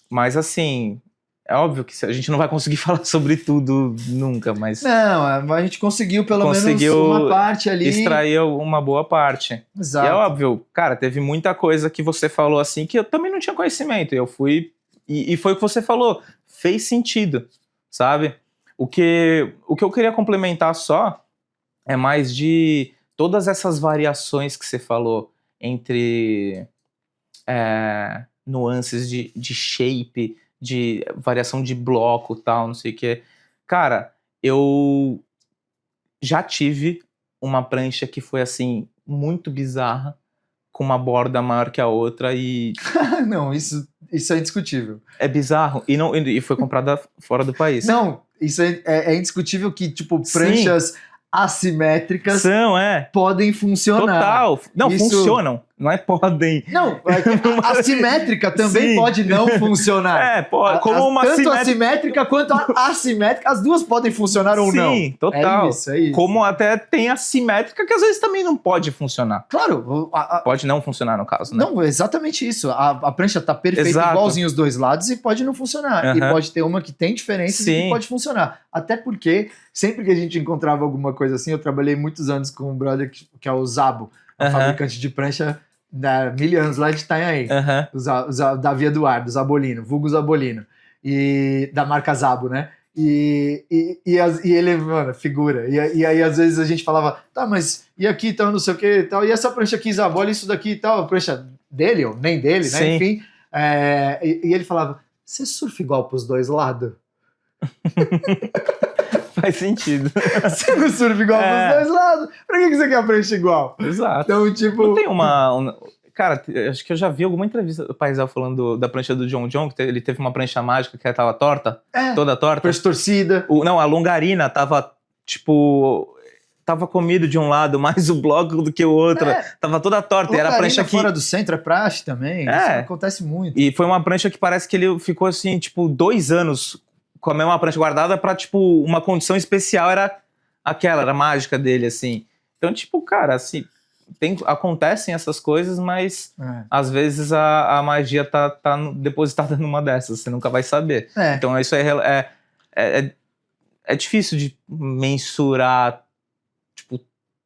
Mas, assim... É óbvio que a gente não vai conseguir falar sobre tudo nunca, mas Não, a gente conseguiu pelo menos uma parte ali. extrair uma boa parte. Exato. E é óbvio, cara, teve muita coisa que você falou assim que eu também não tinha conhecimento. Eu fui. E foi o que você falou. Fez sentido, sabe? O que eu queria complementar só é mais de todas essas variações que você falou entre nuances de shape, de variação de bloco, tal, não sei o que. Cara, eu já tive uma prancha que foi, assim, muito bizarra, com uma borda maior que a outra e... Não, isso é indiscutível. É bizarro. E foi comprada fora do país. Não, isso é indiscutível que, tipo, pranchas assimétricas podem funcionar. Total. Não, Isso... funcionam. Não é podem. Não, a assimétrica também Sim. pode não funcionar. Pode. Tanto assimétrica quanto a assimétrica, as duas podem funcionar ou não. Sim, total. É isso. Como até tem a simétrica que às vezes também não pode funcionar. Claro. Pode não funcionar no caso, né? Não, exatamente isso. A prancha tá perfeita, Exato. igualzinho os dois lados e pode não funcionar. E pode ter uma que tem diferenças e que pode funcionar. Até porque, sempre que a gente encontrava alguma coisa assim, eu trabalhei muitos anos com um brother que é o Zabo, um fabricante de prancha da 1000 anos lá de Itanhaém. Da Via Eduardo, Zabolino, vulgo Zabolino. E da marca Zabo, né? E ele, mano, figura. E aí, às vezes, a gente falava, tá, mas e aqui, então, não sei o que e tal, e essa prancha aqui, Zabo, olha isso daqui e tal, a prancha dele, ou nem dele, né? Sim. Enfim. E ele falava, você surfa igual pros dois lados? Faz sentido. Você não surfa igual pros dois lados? Pra que você quer a prancha igual? Exato. Então, tipo... Não tem Cara, acho que eu já vi alguma entrevista do Paisel falando da prancha do John John, que ele teve uma prancha mágica que tava torta, toda torta. Prancha torcida. Não, a longarina tava, tipo... Tava comido de um lado mais o bloco do que o outro. Tava toda torta. E era a prancha que... fora do centro é praxe também. Isso acontece muito. E foi uma prancha que parece que ele ficou assim, tipo, 2 anos com a mesma prancha guardada pra, tipo, uma condição especial era aquela, era a mágica dele, assim. Então, tipo, cara, assim... acontecem essas coisas, mas às vezes a magia tá depositada numa dessas, você nunca vai saber. Então isso é difícil de mensurar, tipo,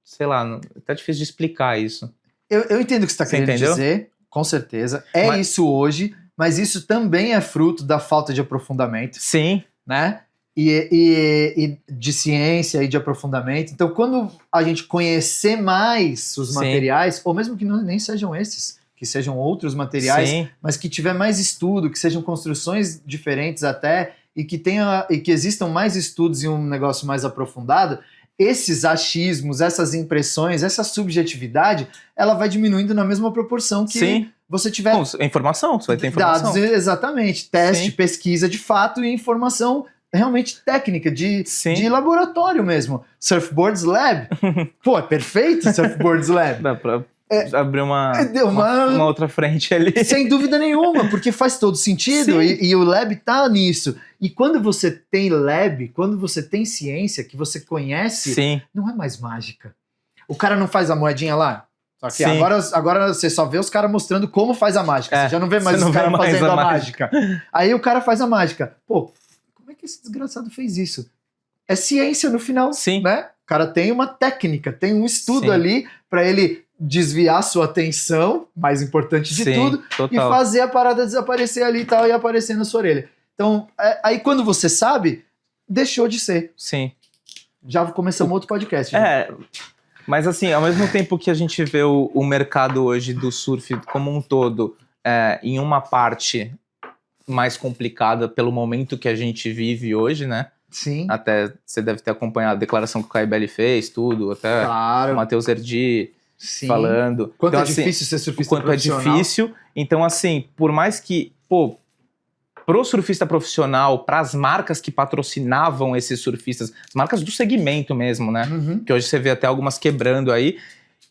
sei lá, tá difícil de explicar isso. Eu entendo o que você tá querendo dizer, com certeza. Isso hoje, mas isso também é fruto da falta de aprofundamento, Sim, né? E de ciência e de aprofundamento. Então, quando a gente conhecer mais os Sim. materiais, ou mesmo que nem sejam esses, que sejam outros materiais, sim, mas que tiver mais estudo, que sejam construções diferentes até, e que existam mais estudos e um negócio mais aprofundado, esses achismos, essas impressões, essa subjetividade, ela vai diminuindo na mesma proporção que sim. você tiver Bom, informação, você vai ter informação. dados, exatamente, teste, Sim. pesquisa de fato e informação realmente técnica, Sim. de laboratório mesmo. Surfboards Lab. Pô, é perfeito Surfboards Lab. Dá pra abrir Deu uma outra frente ali. Sem dúvida nenhuma, porque faz todo sentido e o lab tá nisso. E quando você tem lab, quando você tem ciência que você conhece, Sim, não é mais mágica. O cara não faz a moedinha lá? Só que Sim. agora você só vê os caras mostrando como faz a mágica. Você já não vê mais você não os vê caras mais fazendo a a mágica. Aí o cara faz a mágica. Pô, como é que esse desgraçado fez isso? É ciência no final, Sim. né? O cara tem uma técnica, tem um estudo Sim. ali para ele desviar sua atenção, mais importante de sim, tudo, total. e fazer a parada desaparecer ali e tal, e aparecer na sua orelha. Então, aí quando você sabe, deixou de ser. Sim. Já começamos outro podcast. Já. É, mas assim, ao mesmo tempo que a gente vê o mercado hoje do surf como um todo em uma parte mais complicada pelo momento que a gente vive hoje, né? Sim, Até você deve ter acompanhado a declaração que o KBL fez, tudo, até claro. o Matheus Erdi Sim. falando. Quanto Então, é assim, difícil ser o surfista quanto é profissional. difícil. Então, assim, por mais que, pro surfista profissional, pras marcas que patrocinavam esses surfistas, as marcas do segmento mesmo, né? Uhum. Que hoje você vê até algumas quebrando aí,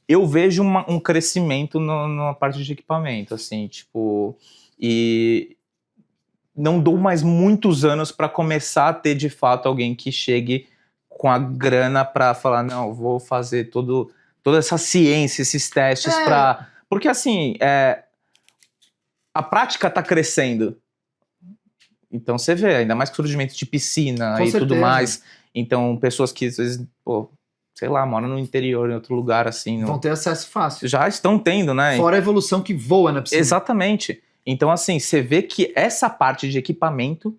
eu vejo um crescimento na parte de equipamento, assim, tipo, e não dou mais muitos anos para começar a ter, de fato, alguém que chegue com a grana para falar, não, vou fazer toda essa ciência, esses testes para... Porque, assim, a prática tá crescendo. Então, você vê, ainda mais com o surgimento de piscina Com e tudo certeza. mais. Então, pessoas que, às vezes, sei lá, moram no interior, em outro lugar, assim, Vão ter acesso fácil. já estão tendo, né? Fora a evolução que voa na piscina. Exatamente. Então, assim, você vê que essa parte de equipamento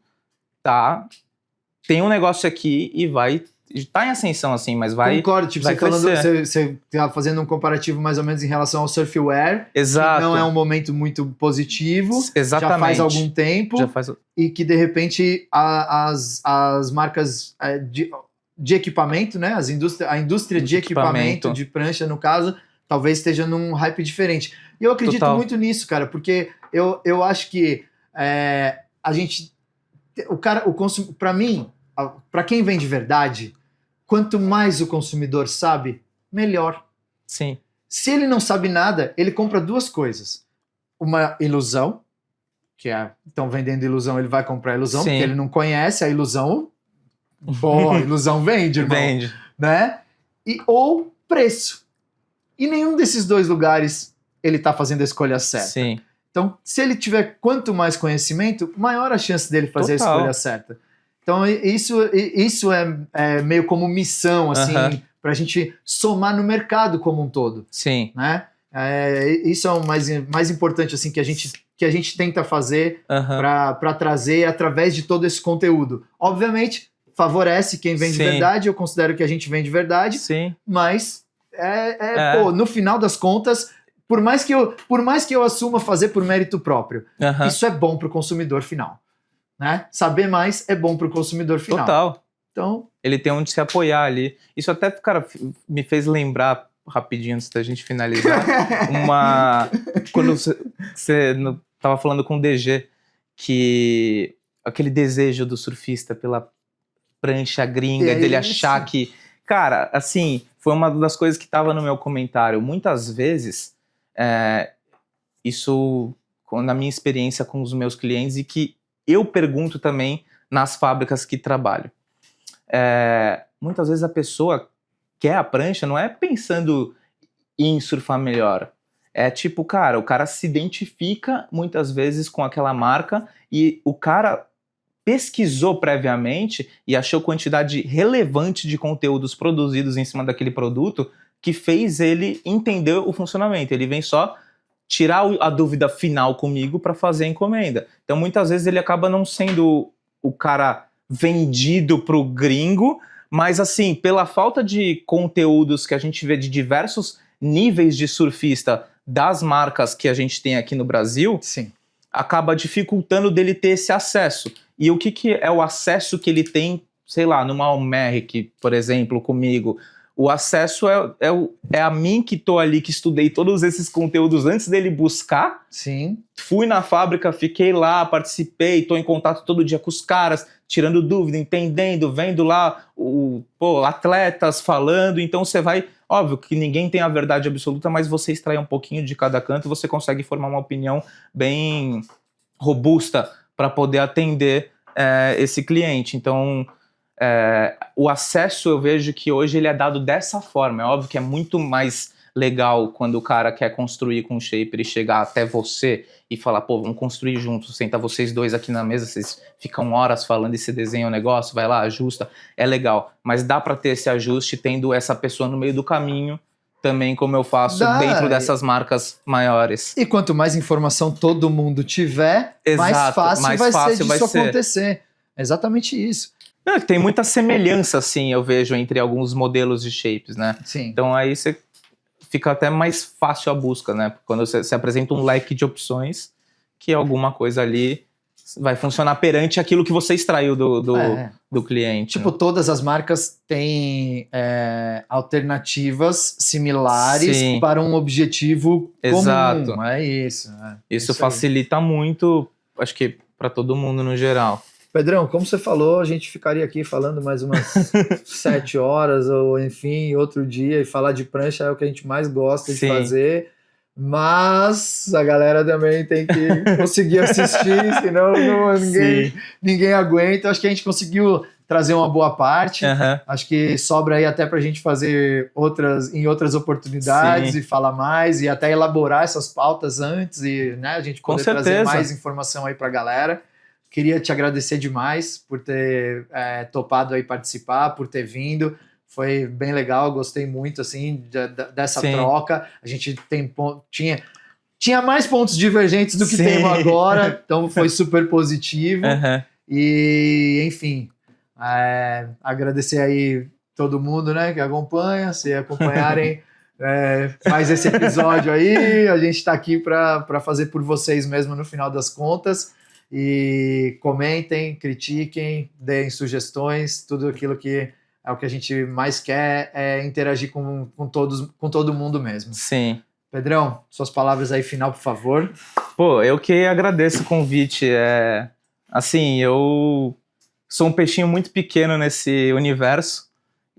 tem um negócio aqui e tá em ascensão, assim, mas vai... Concordo, tipo, vai você tá fazendo um comparativo mais ou menos em relação ao surfwear, Exato. que não é um momento muito positivo, Exatamente. já faz algum tempo, Já faz... e que de repente as marcas de equipamento, né, a indústria de equipamento, de prancha no caso, talvez esteja num hype diferente. E eu acredito muito nisso, cara, porque eu acho que a gente, para mim, para quem vem de verdade, quanto mais o consumidor sabe, melhor. Sim. Se ele não sabe nada, ele compra duas coisas. Uma ilusão, que estão vendendo ilusão, ele vai comprar ilusão, Sim. porque ele não conhece a ilusão. Pô, a ilusão vende, irmão. Vende. Né? Ou preço. E nenhum desses dois lugares ele está fazendo a escolha certa. Sim. Então, se ele tiver quanto mais conhecimento, maior a chance dele fazer Total. a escolha certa. Então, isso é meio como missão, assim, pra gente somar no mercado como um todo. Sim. Né? Isso é o mais importante, assim, que a gente tenta fazer para trazer através de todo esse conteúdo. Obviamente, favorece quem vem de verdade, eu considero que a gente vem de verdade, Sim. mas pô, no final das contas, por mais que eu assuma fazer por mérito próprio, isso é bom pro consumidor final. Né? Saber mais é bom pro consumidor final. Total. Então, ele tem onde se apoiar ali. Isso até, cara, me fez lembrar, rapidinho, antes da gente finalizar, quando você tava falando com o DG, que aquele desejo do surfista pela prancha gringa, dele achar que... Cara, assim, foi uma das coisas que tava no meu comentário. Muitas vezes, isso, na minha experiência com os meus clientes, e que eu pergunto também nas fábricas que trabalho. Muitas vezes a pessoa quer a prancha, não é pensando em surfar melhor. É tipo, cara, o cara se identifica muitas vezes com aquela marca e o cara pesquisou previamente e achou quantidade relevante de conteúdos produzidos em cima daquele produto que fez ele entender o funcionamento. Ele vem só tirar a dúvida final comigo para fazer a encomenda. Então, muitas vezes ele acaba não sendo o cara vendido pro gringo, mas assim, pela falta de conteúdos que a gente vê de diversos níveis de surfista das marcas que a gente tem aqui no Brasil, Sim. acaba dificultando dele ter esse acesso. E o que é o acesso que ele tem, sei lá, numa Almeric, por exemplo, comigo? O acesso é a mim que tô ali, que estudei todos esses conteúdos antes dele buscar. Sim. Fui na fábrica, fiquei lá, participei, tô em contato todo dia com os caras, tirando dúvida, entendendo, vendo lá atletas falando. Então você vai... Óbvio que ninguém tem a verdade absoluta, mas você extrai um pouquinho de cada canto e você consegue formar uma opinião bem robusta para poder atender esse cliente. Então... o acesso, eu vejo que hoje ele é dado dessa forma. É óbvio que é muito mais legal quando o cara quer construir com o shaper e chegar até você e falar, pô, vamos construir juntos, senta vocês dois aqui na mesa, vocês ficam horas falando e você desenha o negócio, vai lá, ajusta, é legal. Mas dá para ter esse ajuste tendo essa pessoa no meio do caminho também, como eu faço dentro dessas marcas maiores. E quanto mais informação todo mundo tiver, mais fácil vai ser disso acontecer. É exatamente isso. Tem muita semelhança, assim, eu vejo, entre alguns modelos de shapes, né? Sim. Então aí você fica até mais fácil a busca, né? Quando você apresenta um leque de opções, que alguma coisa ali vai funcionar perante aquilo que você extraiu do cliente. Tipo, todas as marcas têm alternativas similares para um objetivo comum. É isso. Isso facilita muito, acho que para todo mundo no geral. Pedrão, como você falou, a gente ficaria aqui falando mais umas 7 horas, ou enfim, outro dia, e falar de prancha é o que a gente mais gosta de fazer, mas a galera também tem que conseguir assistir, senão ninguém aguenta. Acho que a gente conseguiu trazer uma boa parte, acho que sobra aí até pra gente fazer em outras oportunidades e falar mais, e até elaborar essas pautas antes, e a gente poder trazer mais informação aí pra galera. Queria te agradecer demais por ter topado aí participar, por ter vindo. Foi bem legal, gostei muito assim dessa troca. A gente tinha mais pontos divergentes do que temos agora, então foi super positivo. E, enfim, agradecer aí todo mundo, né, que acompanha, se acompanharem mais esse episódio aí. A gente está aqui para fazer por vocês mesmo no final das contas. E comentem, critiquem, deem sugestões, tudo aquilo que é o que a gente mais quer é interagir com todo mundo mesmo. Sim. Pedrão, suas palavras aí final, por favor. Pô, eu que agradeço o convite. Assim, eu sou um peixinho muito pequeno nesse universo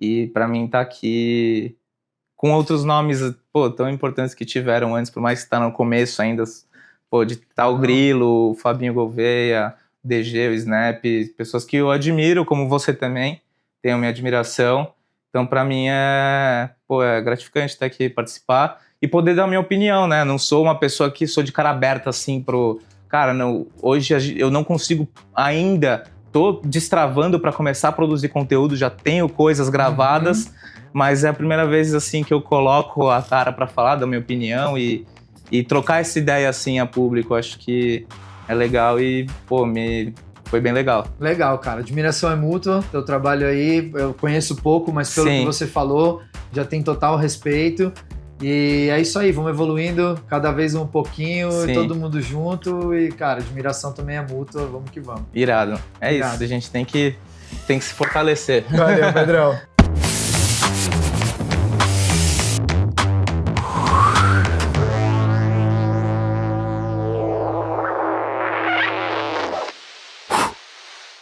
e para mim tá aqui com outros nomes tão importantes que tiveram antes, por mais que tá no começo ainda. De Tal Grilo, o Fabinho Gouveia, o DG, o Snap, pessoas que eu admiro, como você também, tenho minha admiração. Então, para mim, é gratificante estar aqui participar e poder dar minha opinião, né? Não sou uma pessoa que sou de cara aberta, assim, Cara, hoje eu não consigo ainda, tô destravando para começar a produzir conteúdo, já tenho coisas gravadas, mas é a primeira vez, assim, que eu coloco a cara para falar da minha opinião e trocar essa ideia assim a público, acho que é legal e, foi bem legal. Legal, cara. Admiração é mútua, teu trabalho aí, eu conheço pouco, mas pelo que você falou, já tem total respeito. E é isso aí, vamos evoluindo cada vez um pouquinho, e todo mundo junto. E, cara, admiração também é mútua, vamos que vamos. Irado. Isso, a gente tem que se fortalecer. Valeu, Pedrão.